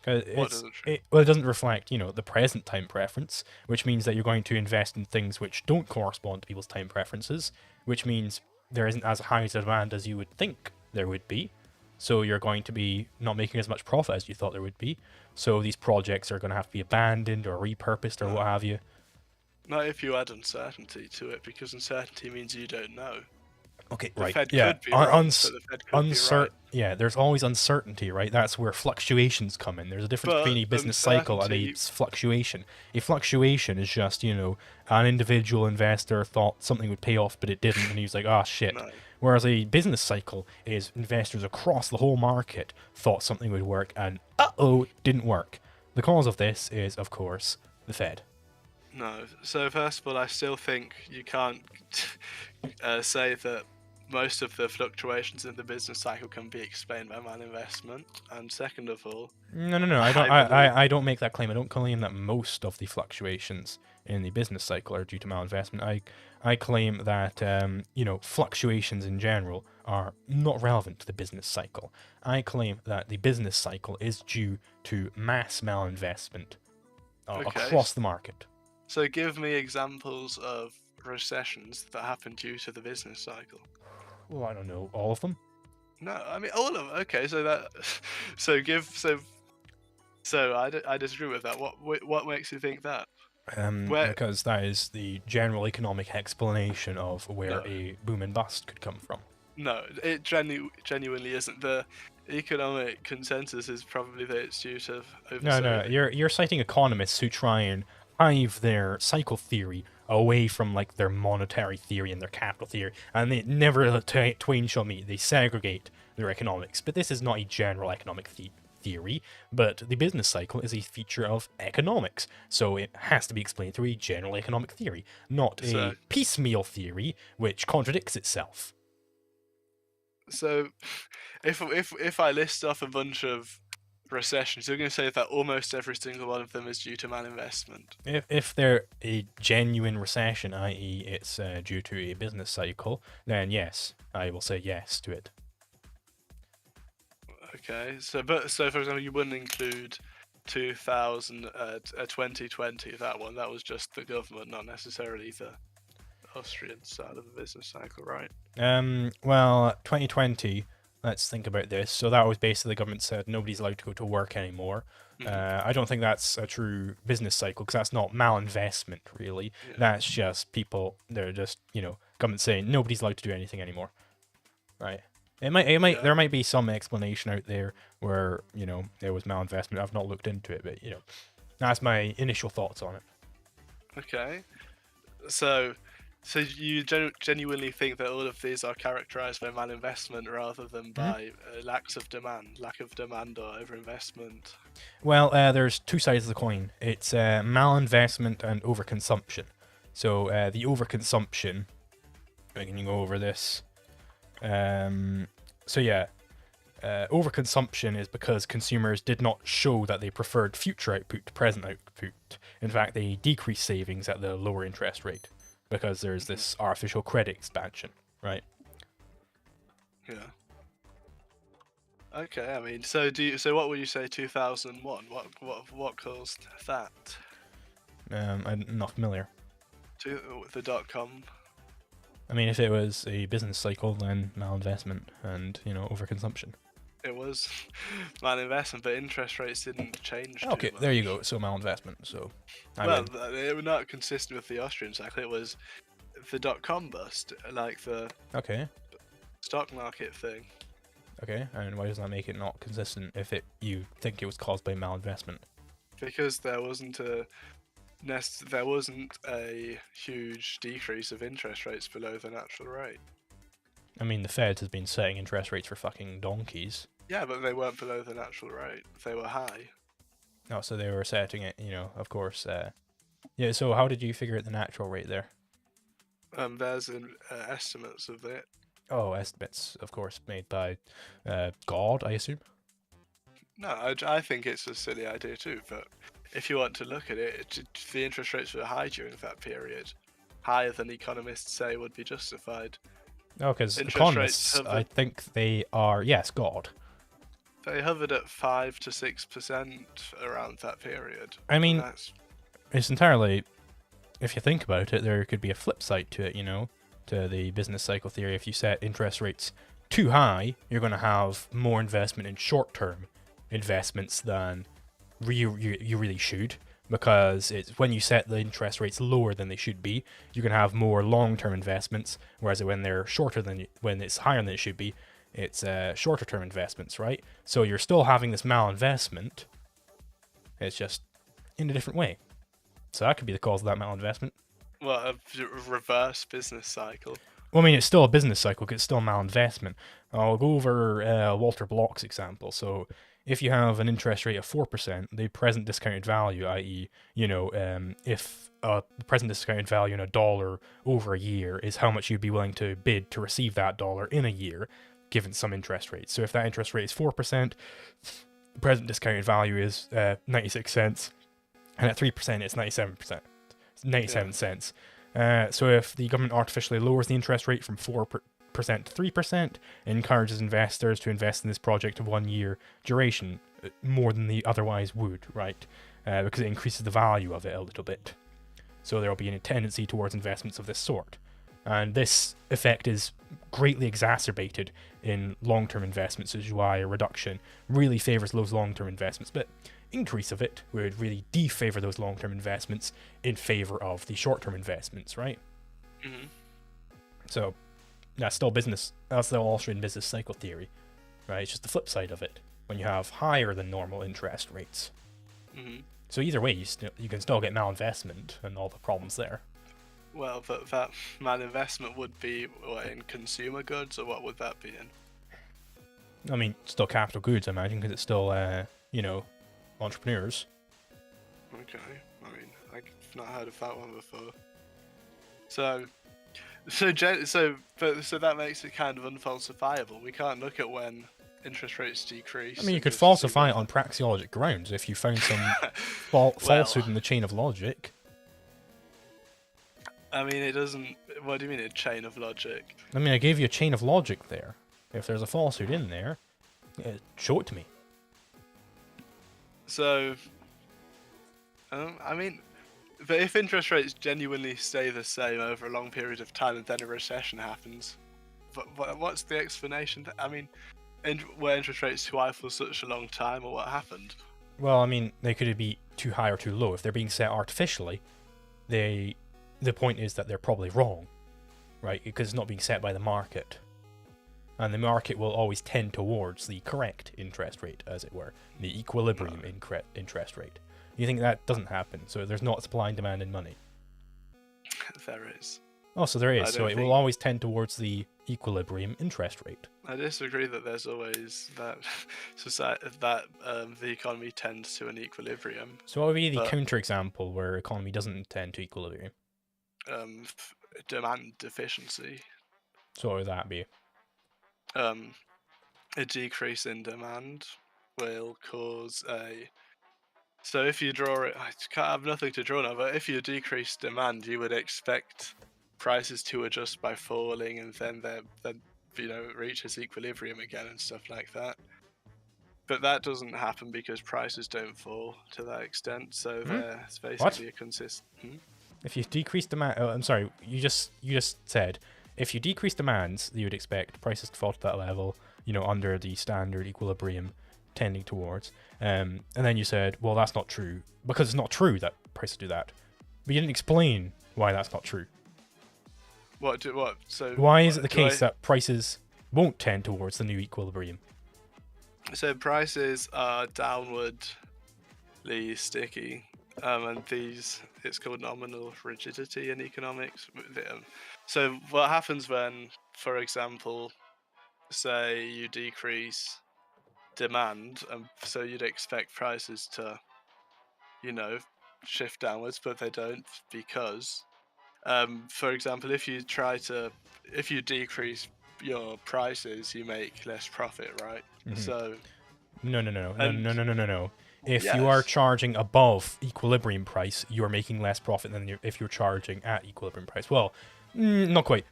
'Cause What doesn't true? well, it doesn't reflect, the present time preference, which means that you're going to invest in things which don't correspond to people's time preferences, which means there isn't as high a demand as you would think there would be. So you're going to be not making as much profit as you thought there would be. So these projects are going to have to be abandoned or repurposed or No, what have you. not if you add uncertainty to it, because uncertainty means you don't know. Okay, The right. Fed Yeah. could be wrong, but the Fed could be right. Yeah, there's always uncertainty, right? That's where fluctuations come in. There's a difference between But a business cycle and a uncertainty, fluctuation. A fluctuation is just, an individual investor thought something would pay off, but it didn't, and he was like, ah, shit. no. Whereas a business cycle is investors across the whole market thought something would work, and uh-oh, didn't work. The cause of this is, of course, the Fed. No. So first of all, I still think you can't say that most of the fluctuations in the business cycle can be explained by malinvestment. And second of all, No. I don't. I believe I don't make that claim. I don't claim that most of the fluctuations in the business cycle are due to malinvestment. I claim that fluctuations in general are not relevant to the business cycle. I claim that the business cycle is due to mass malinvestment okay. across the market. So give me examples of recessions that happen due to the business cycle. Well, I don't know all of them. No, I mean all of them. Okay, so that so I disagree with that. What makes you think that? Where Because that is the general economic explanation of where no a boom and bust could come from. no it genuinely isn't. The economic consensus is probably that it's due to No, oversaving. you're citing economists who try and hive their cycle theory away from like their monetary theory and their capital theory, and they never the twain shall meet. They segregate their economics, but this is not a general economic theory. But the business cycle is a feature of economics, so it has to be explained through a general economic theory, not a So piecemeal theory which contradicts itself. so if I list off a bunch of recessions, you're going to say that almost every single one of them is due to malinvestment. If they're a genuine recession, i.e., it's due to a business cycle, then yes, I will say yes to it. Okay, so for example, you wouldn't include 2020, that one. That was just the government, not necessarily the Austrian side of the business cycle, right? Well, 2020. Let's think about this. So that was basically the government said nobody's allowed to go to work anymore. I don't think that's a true business cycle because that's not malinvestment, really. Yeah. That's just people. They're just government saying nobody's allowed to do anything anymore, right? Yeah. There might be some explanation out there where there was malinvestment. I've not looked into it, but that's my initial thoughts on it. Okay, so you genuinely think that all of these are characterized by malinvestment rather than by lack of demand or overinvestment? Well, there's two sides of the coin. It's malinvestment and overconsumption. So the overconsumption, I can go over this. Overconsumption is because consumers did not show that they preferred future output to present output. In fact, they decreased savings at the lower interest rate because there's this artificial credit expansion, right? Yeah. Okay, I mean, so what would you say 2001? What caused that? I'm not familiar. The .com. I mean, if it was a business cycle, then malinvestment and overconsumption. It was malinvestment, but interest rates didn't change too Okay, much. there you go. So malinvestment. So They were not consistent with the Austrian cycle. It was the .com bust, like the stock market thing. Okay, and why does that make it not consistent if you think it was caused by malinvestment? Because there wasn't a huge decrease of interest rates below the natural rate. I mean, the Fed has been setting interest rates for fucking donkeys. Yeah, but they weren't below the natural rate. They were high. Oh, so they were setting it, of course. Yeah, so how did you figure out the natural rate there? There's estimates of it. Oh, estimates, of course, made by God, I assume. No, I think it's a silly idea too, but if you want to look at it, the interest rates were high during that period, higher than economists say would be justified. No, because Interest rates economists, I hovered, think they are, yes, God. they hovered at 5 to 6% around that period. I And mean, that's it's entirely, if you think about it, there could be a flip side to it, to the business cycle theory. If you set interest rates too high, you're going to have more investment in short-term investments than you really should, because it's when you set the interest rates lower than they should be, you can have more long-term investments, whereas when they're shorter than when it's higher than it should be, it's shorter term investments, right? So you're still having this malinvestment, it's just in a different way. So that could be the cause of that malinvestment. well, a reverse business cycle. Well, I mean, it's still a business cycle, 'cause it's still malinvestment. I'll go over Walter Block's example. So if you have an interest rate of 4%, the present discounted value, i.e., if a present discounted value in a dollar over a year is how much you'd be willing to bid to receive that dollar in a year, given some interest rate. So if that interest rate is 4%, the present discounted value is 96 cents, and at 3%, it's 97%. It's 97 cents. So if the government artificially lowers the interest rate from 4% to 3%, it encourages investors to invest in this project of 1 year duration more than they otherwise would, right? Because it increases the value of it a little bit. So there will be a tendency towards investments of this sort. And this effect is greatly exacerbated in long-term investments, which is why a reduction really favors those long-term investments. But increase of it would really defavor those long-term investments in favor of the short-term investments, right? Mm-hmm. So that's still business. That's the Austrian business cycle theory, right? It's just the flip side of it when you have higher than normal interest rates. Mm-hmm. So either way, you can still get malinvestment and all the problems there. Well, but that malinvestment would be in consumer goods, or what would that be in? I mean, still capital goods, I imagine, because it's still, entrepreneurs. Okay, I mean, I've not heard of that one before. So that makes it kind of unfalsifiable. We can't look at when interest rates decrease. I mean, you and could just falsify see it on praxeologic grounds if you found some Well, falsehood in the chain of logic. I mean, it doesn't. What do you mean, a chain of logic? I mean, I gave you a chain of logic there. If there's a falsehood in there, show it to me. So, I mean, but if interest rates genuinely stay the same over a long period of time and then a recession happens, what's the explanation? I mean, were interest rates too high for such a long time, or what happened? Well, I mean, they could be too high or too low. If they're being set artificially, the point is that they're probably wrong, right? Because it's not being set by the market. And the market will always tend towards the correct interest rate, as it were, the equilibrium interest rate. You think that doesn't happen, so there's not supply and demand in money. There is. Oh, so there is. So it will always tend towards the equilibrium interest rate. I disagree that there's always that the economy tends to an equilibrium. So what would be the counterexample where economy doesn't tend to equilibrium? Demand deficiency. So what would that be? A decrease in demand will cause a. So if you draw it, I can't have nothing to draw now. But if you decrease demand, you would expect prices to adjust by falling, and then it reaches equilibrium again and stuff like that. But that doesn't happen because prices don't fall to that extent. So there's basically a consistent. If you decrease demand, I'm sorry, you just said if you decrease demands, you would expect prices to fall to that level, under the standard equilibrium tending towards. And then you said, well, that's not true, because it's not true that prices do that. But you didn't explain why that's not true. What? So why is it the case that prices won't tend towards the new equilibrium? So prices are downwardly sticky, and it's called nominal rigidity in economics. So what happens when, for example, say you decrease demand, and so you'd expect prices to, shift downwards, but they don't, because, for example, if you decrease your prices, you make less profit, right? Mhm. So No. If you are yes, charging above equilibrium price, you're making less profit than if you're charging at equilibrium price. Well, not quite.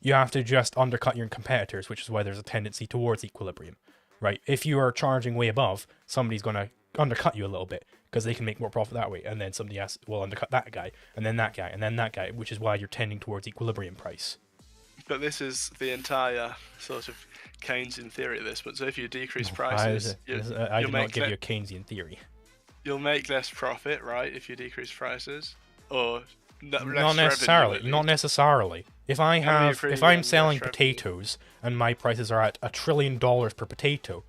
You have to just undercut your competitors, which is why there's a tendency towards equilibrium, right? If you are charging way above, somebody's going to undercut you a little bit because they can make more profit that way, and then somebody else will undercut that guy, and then that guy, and then that guy, which is why you're tending towards equilibrium price. but this is the entire sort of Keynesian theory of this. But so if you decrease I prices, did not give you a Keynesian theory. you'll make less profit, right? If you decrease prices, or less Not revenue. necessarily. Not necessarily. If I'm selling potatoes and my prices are at $1 trillion per potato,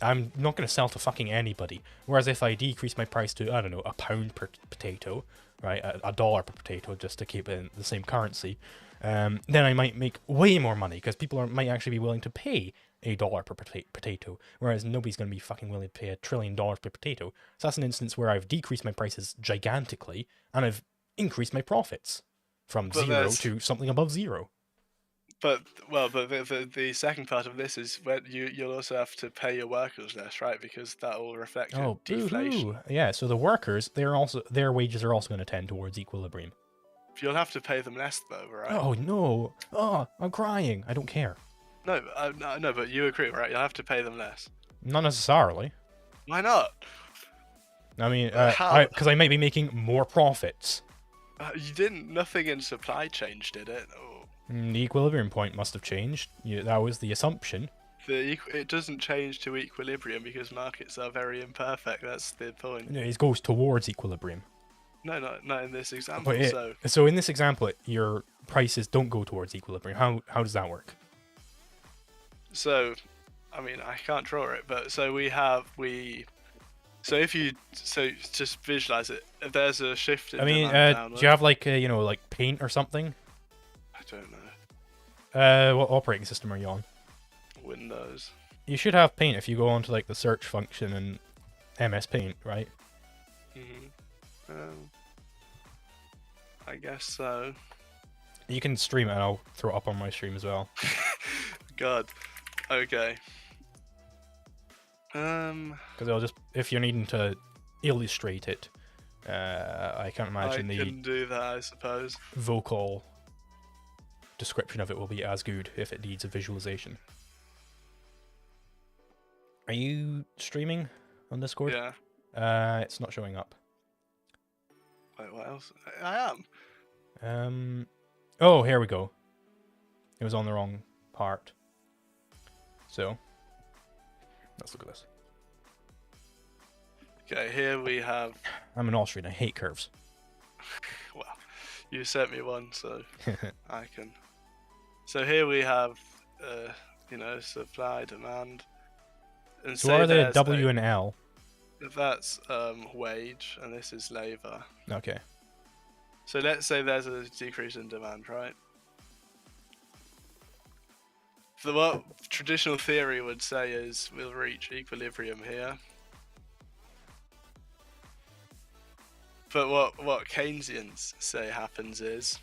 I'm not going to sell to fucking anybody. Whereas if I decrease my price to, I don't know, £1 per potato, right, $1 per potato, just to keep it in the same currency, then I might make way more money because people might actually be willing to pay $1 per potato, whereas nobody's going to be fucking willing to pay $1 trillion per potato. So that's an instance where I've decreased my prices gigantically and I've increased my profits from 0 to something above 0. But the second part of this is where you'll also have to pay your workers less, right? Because that will reflect deflation. Yeah, so the workers, their wages are also going to tend towards equilibrium. You'll have to pay them less, though, right? Oh no! Oh, I'm crying. I don't care. No, but you agree, right? You'll have to pay them less. Not necessarily. Why not? I mean, How? because I might be making more profits. You didn't. Nothing in supply changed, did it? Oh. The equilibrium point must have changed. That was the assumption. It doesn't change to equilibrium because markets are very imperfect. That's the point. It goes towards equilibrium. No, not in this example. So in this example, your prices don't go towards equilibrium. How does that work? So, I mean, I can't draw it, but so just visualize it. If there's a shift in demand downward, do you have like like Paint or something? I don't know. What operating system are you on? Windows. You should have Paint if you go onto like the search function in MS Paint, right? I guess so. You can stream it and I'll throw it up on my stream as well. God. Okay. Because I'll just, if you're needing to illustrate it, I can't imagine I can do that, I suppose. Vocal description of it will be as good if it needs a visualization. Are you streaming on Discord? Yeah. It's not showing up. Wait, what else? I am. Oh, here we go. It was on the wrong part. So, let's look at this. Okay, here we have... I'm an Austrian, I hate curves. Well, you sent me one, so I can... So here we have, supply, demand. And so what are the W and L? That's wage, and this is labour. Okay. So let's say there's a decrease in demand, right? So what traditional theory would say is we'll reach equilibrium here. But what Keynesians say happens is,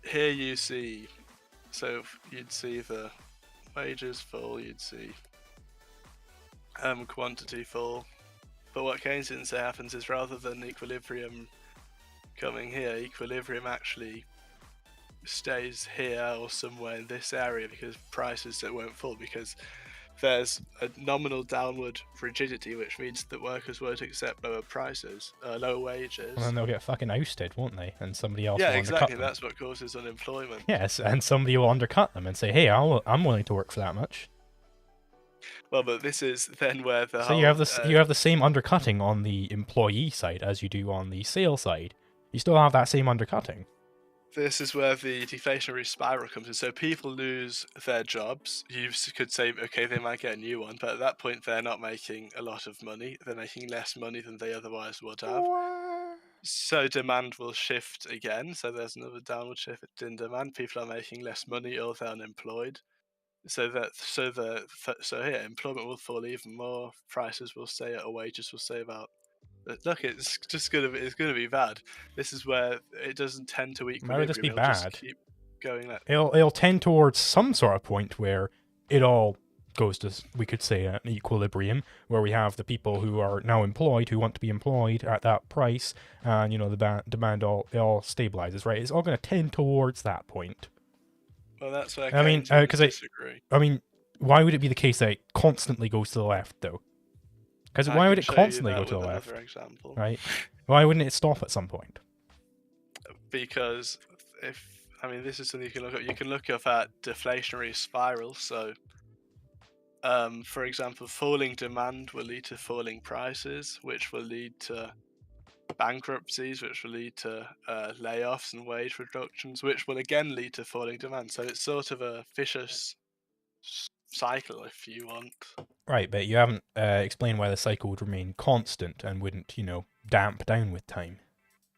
here you see, so you'd see the wages fall, you'd see quantity fall. But what Keynesians say happens is rather than equilibrium coming here, equilibrium actually stays here or somewhere in this area because prices that won't fall because there's a nominal downward rigidity, which means that workers won't accept lower prices, lower wages. Well, then they'll get fucking ousted, won't they? And somebody else will Yeah, undercut exactly. them. That's what causes unemployment. Yes, and somebody will undercut them and say, "Hey, I'm willing to work for that much." Well, but this is then where the so you have the same undercutting on the employee side as you do on the sales side. You still have that same undercutting. This is where the deflationary spiral comes in. So people lose their jobs. You could say, okay, they might get a new one, but at that point, they're not making a lot of money. They're making less money than they otherwise would have. So demand will shift again. So there's another downward shift in demand. People are making less money or they're unemployed. So here, employment will fall even more. Prices will stay at, or wages will stay about. Look, it's gonna be bad. This is where it doesn't tend to equilibrium. Why would this be bad? going at? It'll tend towards some sort of point where it all goes to, we could say, an equilibrium, where we have the people who are now employed, who want to be employed at that price, and, the demand it all stabilizes, right? It's all going to tend towards that point. Well, that's where I mean, Keynesians disagree. I mean, why would it be the case that it constantly goes to the left, though? Because why would it constantly go to the left? Example. Right? Why wouldn't it stop at some point? Because this is something you can look at. You can look up at deflationary spiral. So, for example, falling demand will lead to falling prices, which will lead to bankruptcies, which will lead to layoffs and wage reductions, which will again lead to falling demand. So it's sort of a vicious cycle, if you want. Right, but you haven't explained why the cycle would remain constant and wouldn't, damp down with time.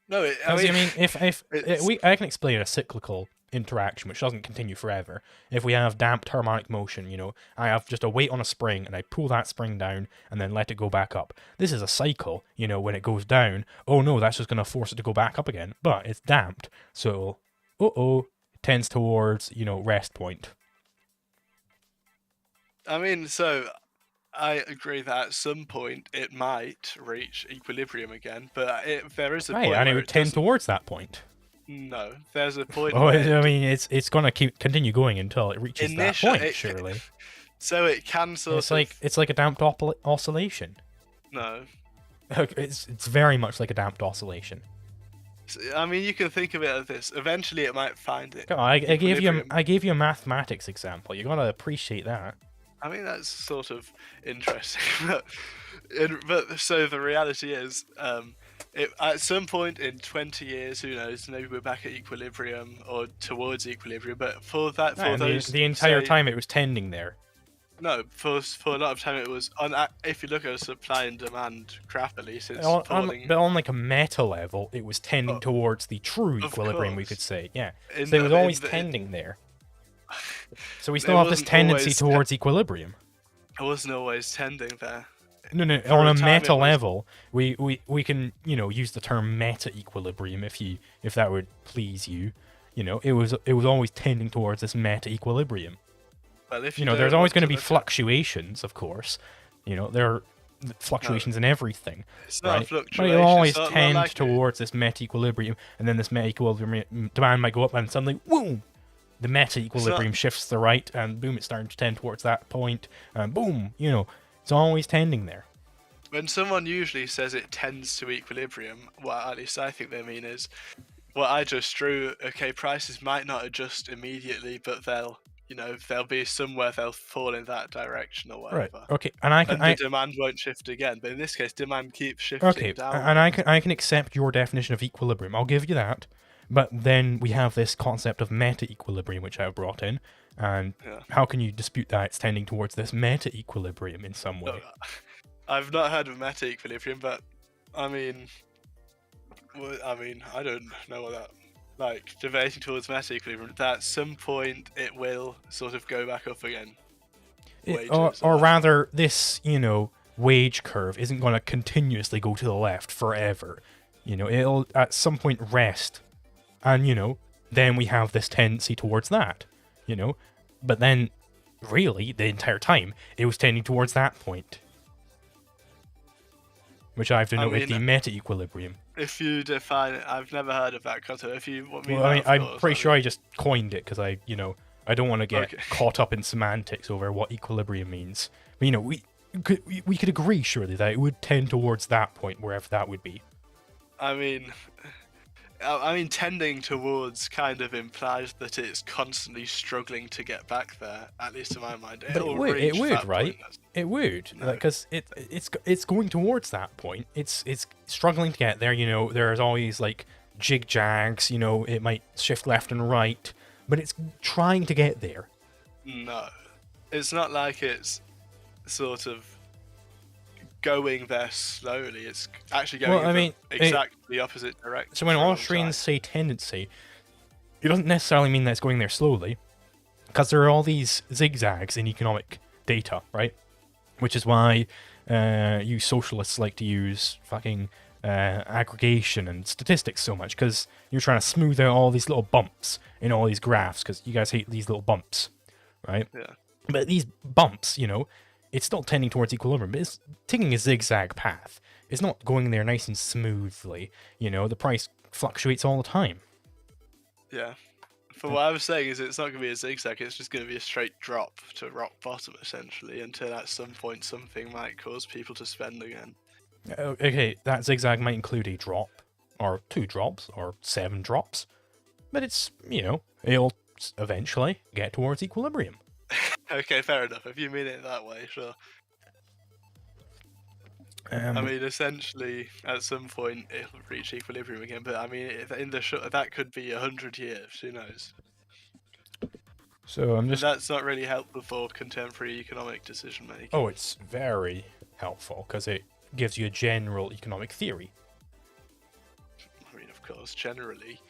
No, I can explain a cyclical interaction which doesn't continue forever. If we have damped harmonic motion, I have just a weight on a spring and I pull that spring down and then let it go back up. This is a cycle, when it goes down, oh no, that's just going to force it to go back up again, but it's damped, so it tends towards, rest point. So I agree that at some point it might reach equilibrium again, but there is a point and it would tend towards that point. No, there's a point. It's going to continue going until it reaches that point, surely. So it can it's like a damped oscillation. No. It's very much like a damped oscillation. You can think of it as this. Eventually, it might find it. I gave you a mathematics example. You gotta appreciate that. That's sort of interesting, but so the reality is, at some point in 20 years, who knows? Maybe we're back at equilibrium or towards equilibrium. But for the entire time it was tending there. No, for a lot of time it was on. If you look at a supply and demand graph, at least it's falling. But on like a meta level, it was tending towards the true equilibrium, we could say. Yeah, so it was always tending there. So we still have this tendency towards equilibrium. It wasn't always tending there. No. On a meta level, we can use the term meta equilibrium if that would please you. It was always tending towards this meta equilibrium. Well, if there's always going to be fluctuations, of course. There are fluctuations in everything. It's not a fluctuation. But it'll always tend towards this meta equilibrium, and then this meta equilibrium demand might go up, and suddenly, boom, the meta equilibrium shifts to the right, and boom, it's starting to tend towards that point, and boom, it's always tending there. When someone usually says it tends to equilibrium, what at least I think they mean is, what I just drew, okay, prices might not adjust immediately, but they'll be somewhere they'll fall in that direction or whatever. Right. Okay. And the demand won't shift again, but in this case, demand keeps shifting down. And I can accept your definition of equilibrium. I'll give you that. But then we have this concept of meta equilibrium, which I've brought in, and how can you dispute that it's tending towards this meta equilibrium in some way? I've not heard of meta equilibrium, but I don't know what that. Like, debating towards meta equilibrium, that at some point it will sort of go back up again. Or rather, this, wage curve isn't going to continuously go to the left forever. It'll at some point rest. And, then we have this tendency towards that. But then, really, the entire time, it was tending towards that point. Which I've denoted the meta equilibrium. If you define it, I've never heard of that concept. If you want me, I'm pretty sure I just coined it because I don't want to get caught up in semantics over what equilibrium means. But we could agree surely that it would tend towards that point, wherever that would be. Tending towards kind of implies that it's constantly struggling to get back there. At least in my mind, but it would, right? It would, because it's going towards that point. It's struggling to get there. There's always like jig jags. It might shift left and right, but it's trying to get there. No, it's not like it's sort of going there slowly. It's actually going exactly the opposite direction. So when Austrians say tendency, it doesn't necessarily mean that it's going there slowly, because there are all these zigzags in economic data, right? Which is why you socialists like to use fucking aggregation and statistics so much, because you're trying to smooth out all these little bumps in all these graphs, because you guys hate these little bumps, right? Yeah. But these bumps, it's still tending towards equilibrium, but it's taking a zigzag path. It's not going there nice and smoothly. The price fluctuates all the time. Yeah. But what I was saying is it's not going to be a zigzag, it's just going to be a straight drop to rock bottom, essentially, until at some point something might cause people to spend again. Okay, that zigzag might include a drop, or 2 drops, or 7 drops, but it's, it'll eventually get towards equilibrium. Okay, fair enough. If you mean it that way, sure. I mean, essentially, at some point it'll reach equilibrium again. But I mean, that could be 100 years. Who knows? So I'm just. And that's not really helpful for contemporary economic decision making. Oh, it's very helpful because it gives you a general economic theory. I mean, of course, generally.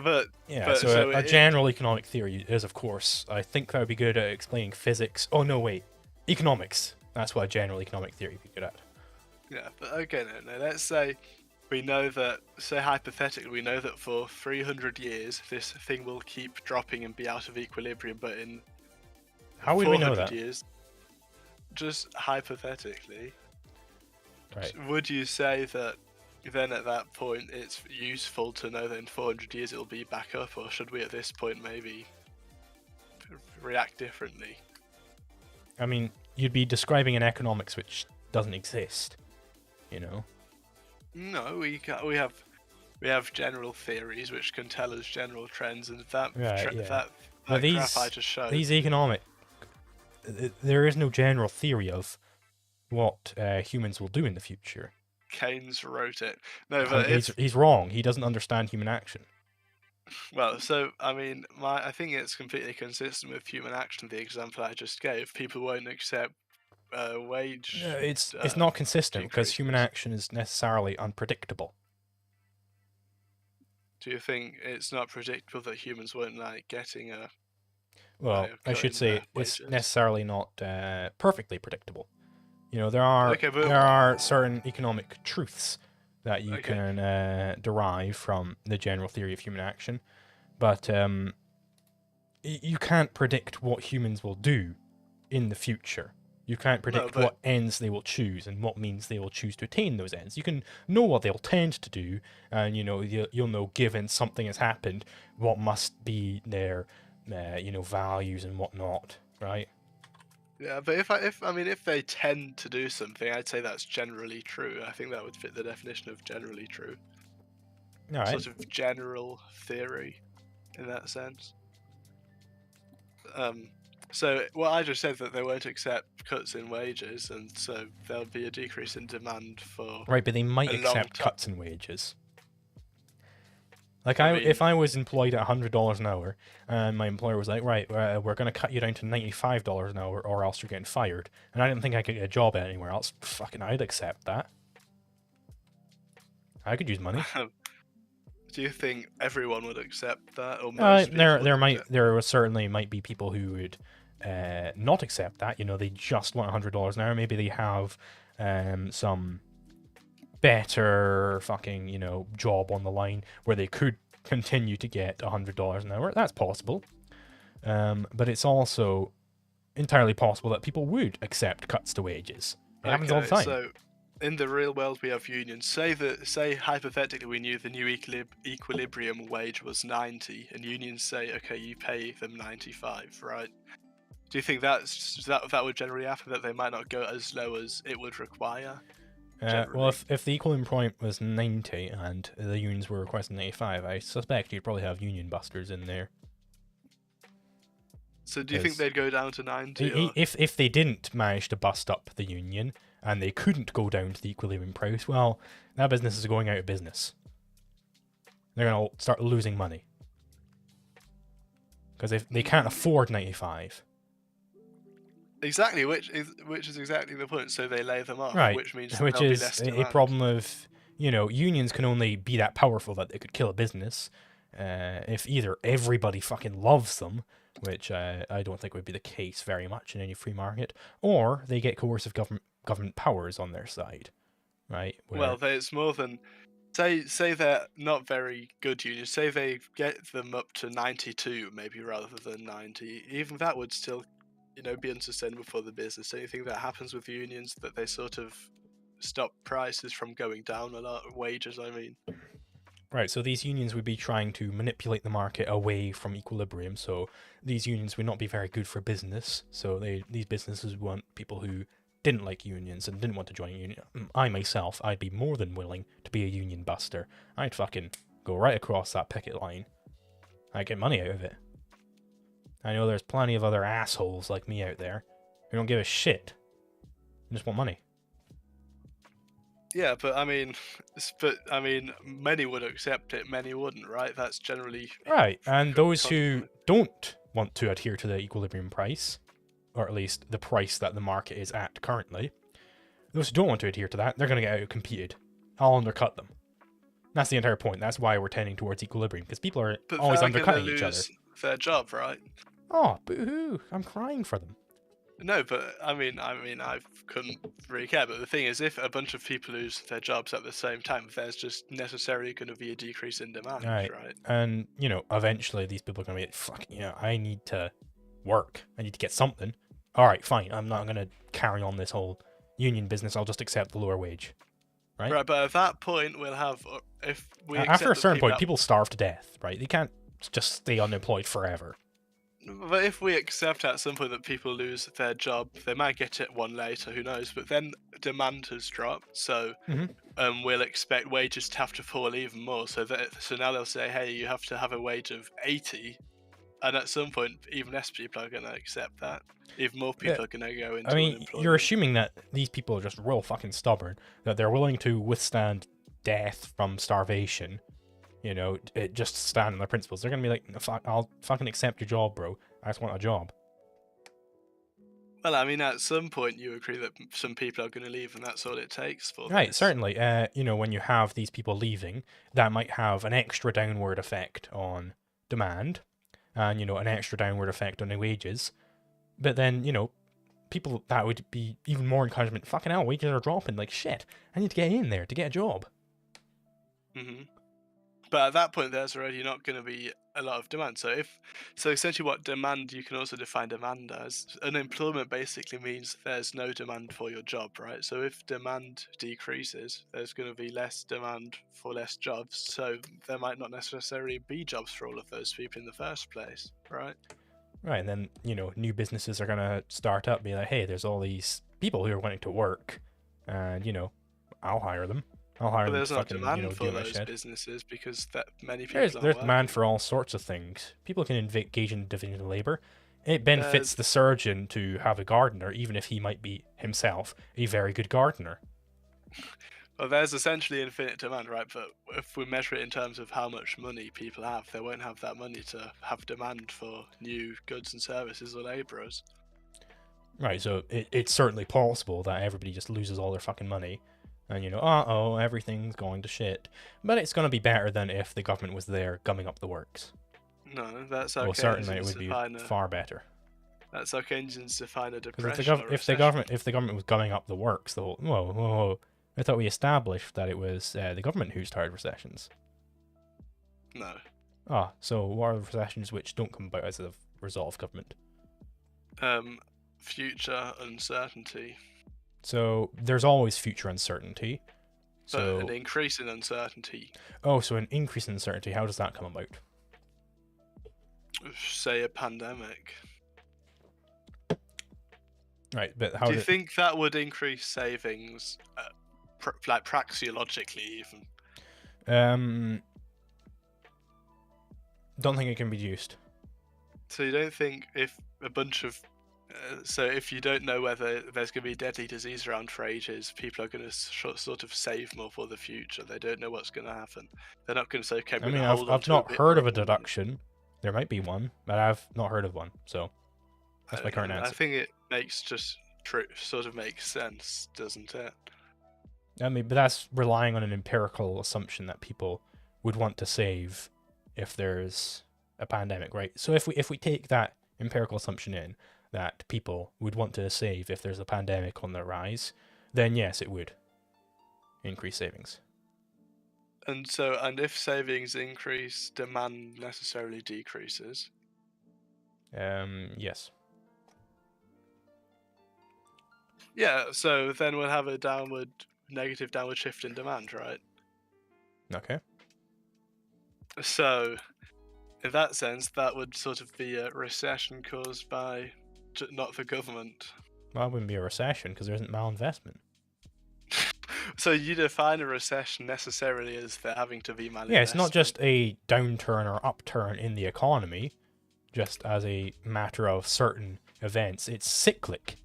But yeah, so a general economic theory is, of course, I think that would be good at explaining physics. Oh no, wait, economics. That's what a general economic theory would be good at. Yeah, but okay, no. Let's say we know that, hypothetically, we know that for 300 years this thing will keep dropping and be out of equilibrium, but in how would we know that? Years, just hypothetically, right? Would you say that then at that point it's useful to know that in 400 years it'll be back up, or should we at this point maybe react differently? I mean, you'd be describing an economics which doesn't exist. No, we have general theories which can tell us general trends, and that graph I just showed. These economic, there is no general theory of what humans will do in the future. Keynes wrote it. No, but he's wrong. He doesn't understand human action. Well, so I mean, I think it's completely consistent with human action. The example I just gave, people won't accept wage. It's not consistent because human action is necessarily unpredictable. Do you think it's not predictable that humans won't like getting a? Well, I should say it's necessarily not perfectly predictable. There are certain economic truths that you can derive from the general theory of human action, but you can't predict what humans will do in the future. You can't predict what ends they will choose and what means they will choose to attain those ends. You can know what they'll tend to do, and you'll know, given something has happened, what must be their values and whatnot, right? Yeah, but if they tend to do something, I'd say that's generally true. I think that would fit the definition of generally true. All right. Sort of general theory, in that sense. So what I just said, that they won't accept cuts in wages, and so there'll be a decrease in demand for. Right, but they might accept cuts in wages. Like if I was employed at $100 an hour, and my employer was like, right, we're going to cut you down to $95 an hour, or else you're getting fired, and I didn't think I could get a job anywhere else, I'd accept that. I could use money. Do you think everyone would accept that, or most there certainly might be people who would not accept that. They just want $100 an hour. Maybe they have some better job on the line where they could continue to get $100 an hour. That's possible, but it's also entirely possible that people would accept cuts to wages. It happens all the time. So in the real world, we have unions. Say hypothetically we knew the new equilibrium wage was 90, and unions say, okay, you pay them 95, right? Do you think that would generally happen, that they might not go as low as it would require? Well, if the equilibrium point was 90 and the unions were requesting 95, I suspect you'd probably have union busters in there. So do you think they'd go down to 90? If they didn't manage to bust up the union and they couldn't go down to the equilibrium price, well, that business is going out of business. They're going to start losing money. Because if they can't afford 95. Exactly, which is exactly the point. So they lay them off, right? Which means which is a problem of unions can only be that powerful that they could kill a business if either everybody fucking loves them, which I don't think would be the case very much in any free market, or they get coercive government powers on their side, right? Well, it's more than say they're not very good unions. Say they get them up to 92, maybe rather than 90. Even that would still, be unsustainable for the business. Anything that happens with unions that they sort of stop prices from going down a lot, wages, I mean. Right, so these unions would be trying to manipulate the market away from equilibrium. So these unions would not be very good for business. So these businesses want people who didn't like unions and didn't want to join a union. I myself, I'd be more than willing to be a union buster. I'd fucking go right across that picket line. I'd get money out of it. I know there's plenty of other assholes like me out there who don't give a shit. They just want money. Yeah, but I mean, many would accept it, many wouldn't, right? That's generally right. And those who don't want to adhere to the equilibrium price, or at least the price that the market is at currently, those who don't want to adhere to that, they're going to get out-competed. I'll undercut them. That's the entire point. That's why we're tending towards equilibrium, because people are always undercutting each other. Their job, right? Oh, boo-hoo! I'm crying for them. No, but I couldn't really care. But the thing is, if a bunch of people lose their jobs at the same time, there's just necessarily going to be a decrease in demand, right? And, eventually these people are going to be like, fuck, I need to work. I need to get something. All right, fine. I'm not going to carry on this whole union business. I'll just accept the lower wage. Right, but at that point, we'll have... After a certain point, people starve to death, right? They can't just stay unemployed forever. But if we accept at some point that people lose their job, they might get it one later, who knows? But then demand has dropped, so we'll expect wages to have to fall even more. So now they'll say, hey, you have to have a wage of 80, and at some point, even less people are going to accept that. Even more people are going to go into unemployment. You're assuming that these people are just real fucking stubborn, that they're willing to withstand death from starvation. Just stand on their principles. They're going to be like, I'll fucking accept your job, bro. I just want a job. Well, at some point you agree that some people are going to leave, and that's all it takes for Right, this. certainly. When you have these people leaving, that might have an extra downward effect on demand, and, an extra downward effect on the wages. But then, people, that would be even more encouragement. Fucking hell, wages are dropping. Like, shit, I need to get in there to get a job. But at that point, there's already not going to be a lot of demand. So essentially what demand, you can also define demand as, unemployment basically means there's no demand for your job, right? So if demand decreases, there's going to be less demand for less jobs. So there might not necessarily be jobs for all of those people in the first place, right? Right, and then, new businesses are going to start up, be like, hey, there's all these people who are wanting to work, and, I'll hire them. There's not demand for those businesses because that many people there's demand for all sorts of things. People can engage in division of labor. It benefits the surgeon to have a gardener, even if he might be himself a very good gardener. Well, there's essentially infinite demand, right? But if we measure it in terms of how much money people have, they won't have that money to have demand for new goods and services or labourers. Right, so it's certainly possible that everybody just loses all their fucking money. And, everything's going to shit. But it's going to be better than if the government was there gumming up the works. No, that's okay. Well, certainly it would be far better. That's how Keynesians define a depression. If the government was gumming up the works, whoa, I thought we established that it was the government who started recessions. No. So what are the recessions which don't come about as a result of government? Future uncertainty. So there's always future uncertainty. But an increase in uncertainty. Oh, so an increase in uncertainty. How does that come about? Say a pandemic. Right, but how do you think that would increase savings, like praxeologically even? Don't think it can be used. So you don't think if a bunch of so if you don't know whether there's going to be deadly disease around for ages, people are going to sort of save more for the future. They don't know what's going to happen. They're not going to say, okay, I've not heard of a deduction. There might be one, but I've not heard of one. So that's my current answer. I think it makes sort of makes sense, doesn't it? But that's relying on an empirical assumption that people would want to save if there's a pandemic, right? So if we take that empirical assumption in, that people would want to save if there's a pandemic on the rise, then yes, it would. increase savings. And if savings increase, demand necessarily decreases. Yes. Yeah, so then we'll have a negative downward shift in demand, right? Okay. So, in that sense, that would sort of be a recession caused by not the government. Well, it wouldn't be a recession because there isn't malinvestment. So you define a recession necessarily as there having to be malinvestment. Yeah, it's not just a downturn or upturn in the economy, just as a matter of certain events. It's cyclic.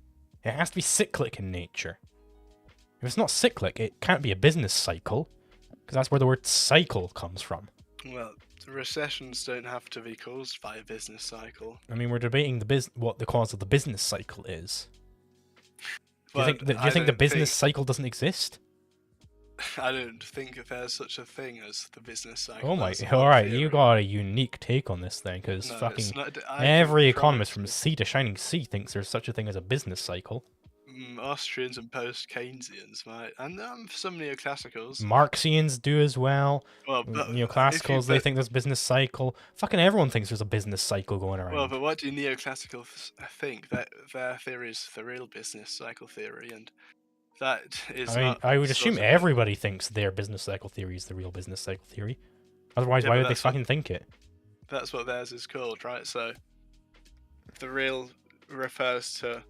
It has to be cyclic in nature. If it's not cyclic, it can't be a business cycle, because that's where the word cycle comes from. Well, recessions don't have to be caused by a business cycle. I mean, we're debating what the cause of the business cycle is. Do you think the business cycle doesn't exist? I don't think there's such a thing as the business cycle. Oh my! All right, you got a unique take on this thing, because every economist from sea to shining sea thinks there's such a thing as a business cycle. Austrians and post-Keynesians might, and some neoclassicals. Marxians do as well. Well, neoclassicals, they think there's business cycle. Fucking everyone thinks there's a business cycle going around. Well, but what do neoclassicals think? That their theory is the real business cycle theory, and that is. I would assume everybody thinks their business cycle theory is the real business cycle theory. Otherwise, why would they fucking think it? That's what theirs is called, right? So, the real refers to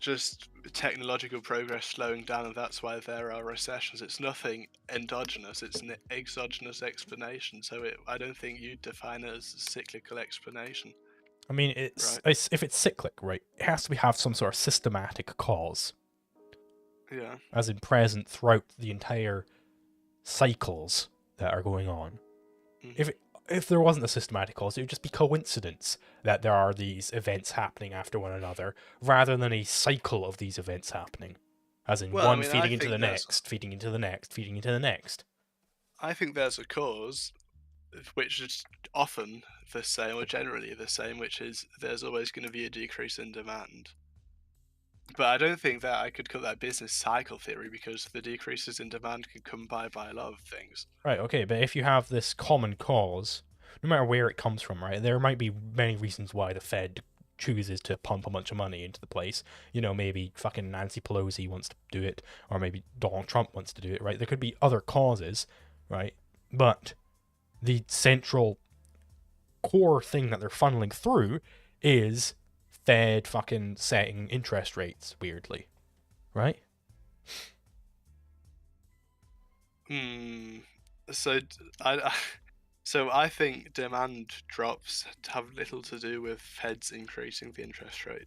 just technological progress slowing down, and that's why there are recessions. It's nothing endogenous, it's an exogenous explanation. So I don't think you'd define it as a cyclical explanation. I mean, if it's cyclic, right, it has to have some sort of systematic cause. Yeah. As in present throughout the entire cycles that are going on. Mm-hmm. If there wasn't a systematic cause, it would just be coincidence that there are these events happening after one another, rather than a cycle of these events happening. As in feeding into the next, feeding into the next, feeding into the next. I think there's a cause, which is often the same, or generally the same, which is there's always going to be a decrease in demand. But I don't think that I could call that business cycle theory, because the decreases in demand can come by a lot of things. Right, okay, but if you have this common cause, no matter where it comes from, right, there might be many reasons why the Fed chooses to pump a bunch of money into the place. You know, maybe fucking Nancy Pelosi wants to do it, or maybe Donald Trump wants to do it, right? There could be other causes, right? But the central core thing that they're funneling through is Fed fucking setting interest rates weirdly, right? So I think demand drops have little to do with Feds increasing the interest rate.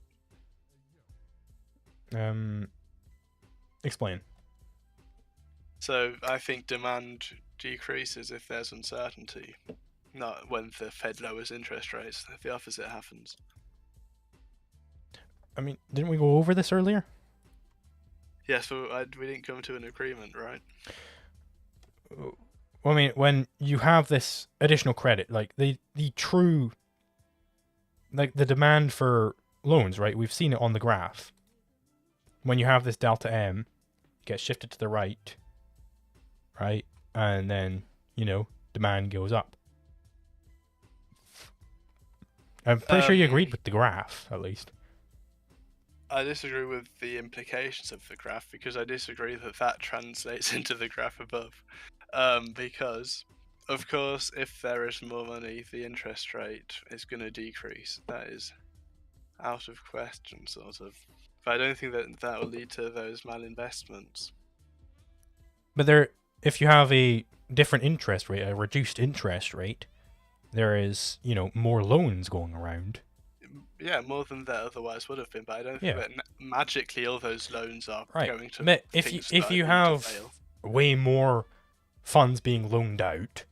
Explain. So I think demand decreases if there's uncertainty, not when the Fed lowers interest rates. The opposite happens. I mean, didn't we go over this earlier? Yeah, so we didn't come to an agreement, right? Well, I mean, when you have this additional credit, like the true, like the demand for loans, right? We've seen it on the graph. When you have this delta M, it gets shifted to the right, right? And then, demand goes up. I'm pretty sure you agreed with the graph, at least. I disagree with the implications of the graph, because I disagree that translates into the graph above. Because, of course, if there is more money, the interest rate is going to decrease. That is out of question, sort of. But I don't think that will lead to those malinvestments. But if you have a different interest rate, a reduced interest rate, there is, more loans going around. Yeah, more than there otherwise would have been, but I don't think that magically all those loans are going to. But if you have way more funds being loaned out,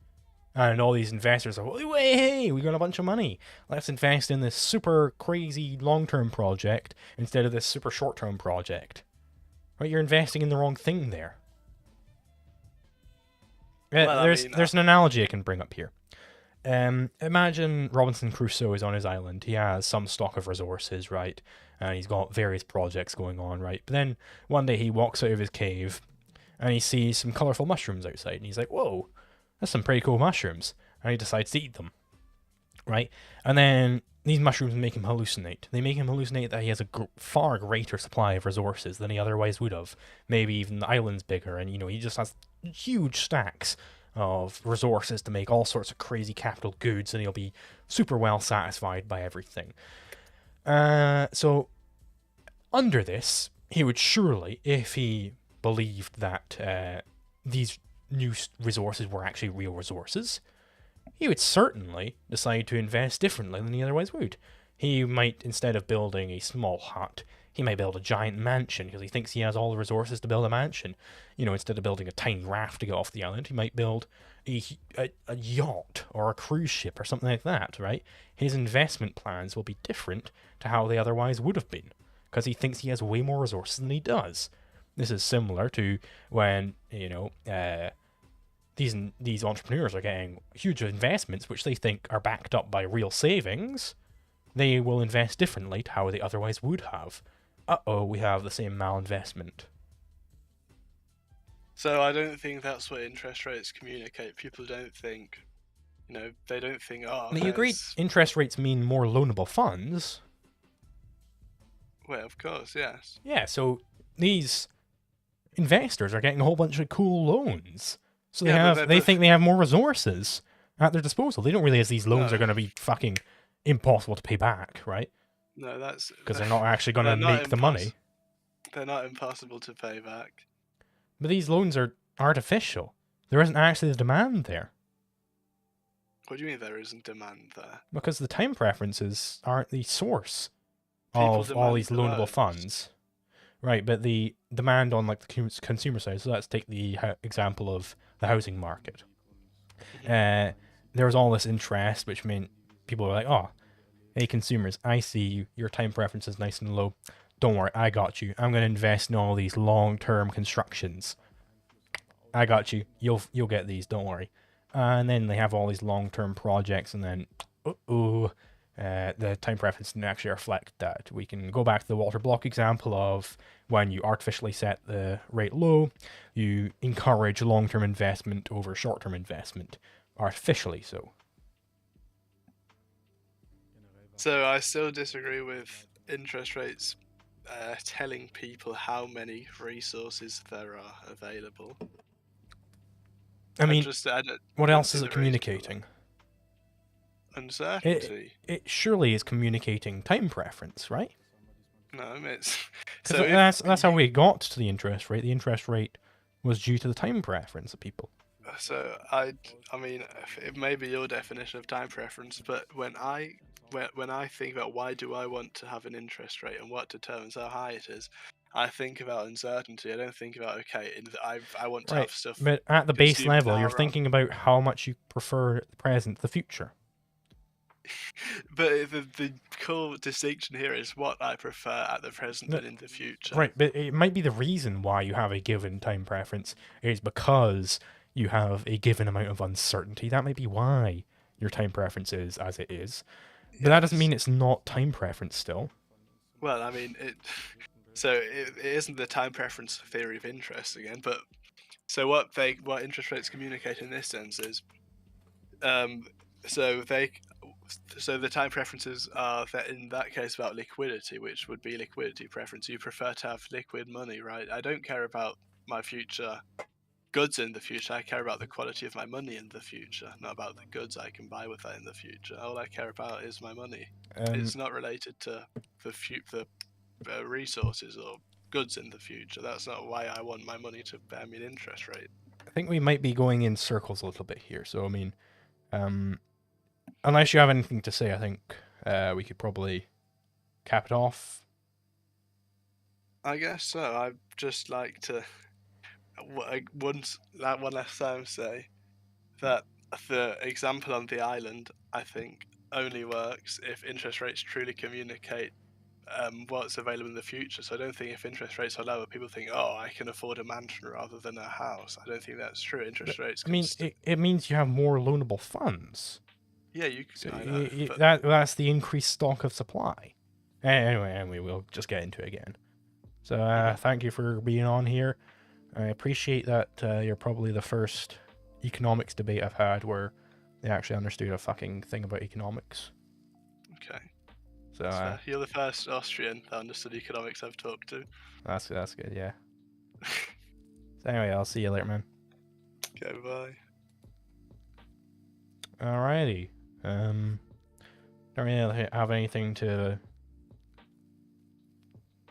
and all these investors are, hey, we got a bunch of money, let's invest in this super crazy long-term project instead of this super short-term project. Right, you're investing in the wrong thing there. There's an analogy I can bring up here. Imagine Robinson Crusoe is on his island. He has some stock of resources, right? And he's got various projects going on, right? But then one day he walks out of his cave and he sees some colourful mushrooms outside, and he's like, whoa, that's some pretty cool mushrooms, and he decides to eat them, right? And then these mushrooms make him hallucinate. They make him hallucinate that he has a far greater supply of resources than he otherwise would have. Maybe even the island's bigger, and he just has huge stacks of resources to make all sorts of crazy capital goods, and he'll be super well satisfied by everything. So under this, he would surely, if he believed that these new resources were actually real resources, he would certainly decide to invest differently than he otherwise would. He might, instead of building a small hut, he might build a giant mansion because he thinks he has all the resources to build a mansion. Instead of building a tiny raft to get off the island, he might build a yacht or a cruise ship or something like that, right? His investment plans will be different to how they otherwise would have been because he thinks he has way more resources than he does. This is similar to when, these entrepreneurs are getting huge investments which they think are backed up by real savings. They will invest differently to how they otherwise would have. We have the same malinvestment. So I don't think that's what interest rates communicate. People don't think, they don't think, You agree interest rates mean more loanable funds? Well, of course, yes. Yeah, so these investors are getting a whole bunch of cool loans. So they think they have more resources at their disposal. They don't realize these loans are going to be fucking impossible to pay back, right? No, that's... Because they're not actually going to make the money. They're not impossible to pay back. But these loans are artificial. There isn't actually the demand there. What do you mean there isn't demand there? Because the time preferences aren't the source of all these loanable funds. Right, but the demand on like the consumer side, so let's take the example of the housing market. There was all this interest, which meant people were like, oh, hey consumers, I see your time preference is nice and low. Don't worry, I got you. I'm going to invest in all these long-term constructions. I got you. You'll get these, don't worry. And then they have all these long-term projects, and then, the time preference didn't actually reflect that. We can go back to the Walter Block example of when you artificially set the rate low, you encourage long-term investment over short-term investment, artificially so. So I still disagree with interest rates telling people how many resources there are available. I mean, what else is it communicating? Uncertainty. It surely is communicating time preference, right? No, it's... So that's how we got to the interest rate. The interest rate was due to the time preference of people. So I mean, it may be your definition of time preference, but when I think about why do I want to have an interest rate and what determines how high it is, I think about uncertainty. I don't think about, okay, I want to have stuff... But at the base level, you're thinking about how much you prefer the present to the future. But the cool distinction here is what I prefer at the present and in the future. Right, but it might be the reason why you have a given time preference is because you have a given amount of uncertainty. That might be why your time preference is as it is. But that doesn't mean it's not time preference still. Well, I mean, it isn't the time preference theory of interest again, but so what interest rates communicate in this sense is, so the time preferences are in that case about liquidity, which would be liquidity preference. You prefer to have liquid money, right? I don't care about my future goods in the future. I care about the quality of my money in the future, not about the goods I can buy with that in the future. All I care about is my money. It's not related to the resources or goods in the future. That's not why I want my money to bear me an interest rate. I think we might be going in circles a little bit here. So, I mean, unless you have anything to say, I think we could probably cap it off. I guess so. I'd just like to one last time say that the example on the island, I think, only works if interest rates truly communicate what's available in the future. So I don't think if interest rates are lower, people think, oh, I can afford a mansion rather than a house. I don't think that's true. Interest rates... I mean, it means you have more loanable funds. Yeah, you can. So that's the increased stock of supply. Anyway, we'll just get into it again. So thank you for being on here. I appreciate that you're probably the first economics debate I've had where they actually understood a fucking thing about economics. Okay. So That's fair. You're the first Austrian that understood economics I've talked to. that's good, yeah. So anyway, I'll see you later, man. Okay, bye. Alrighty. Don't really have anything to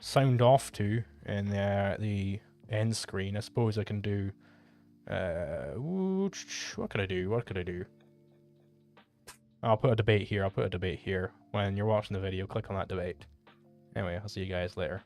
sound off to in the end screen. I suppose I can do. What could I do? What could I do? I'll put a debate here. When you're watching the video, click on that debate. Anyway, I'll see you guys later.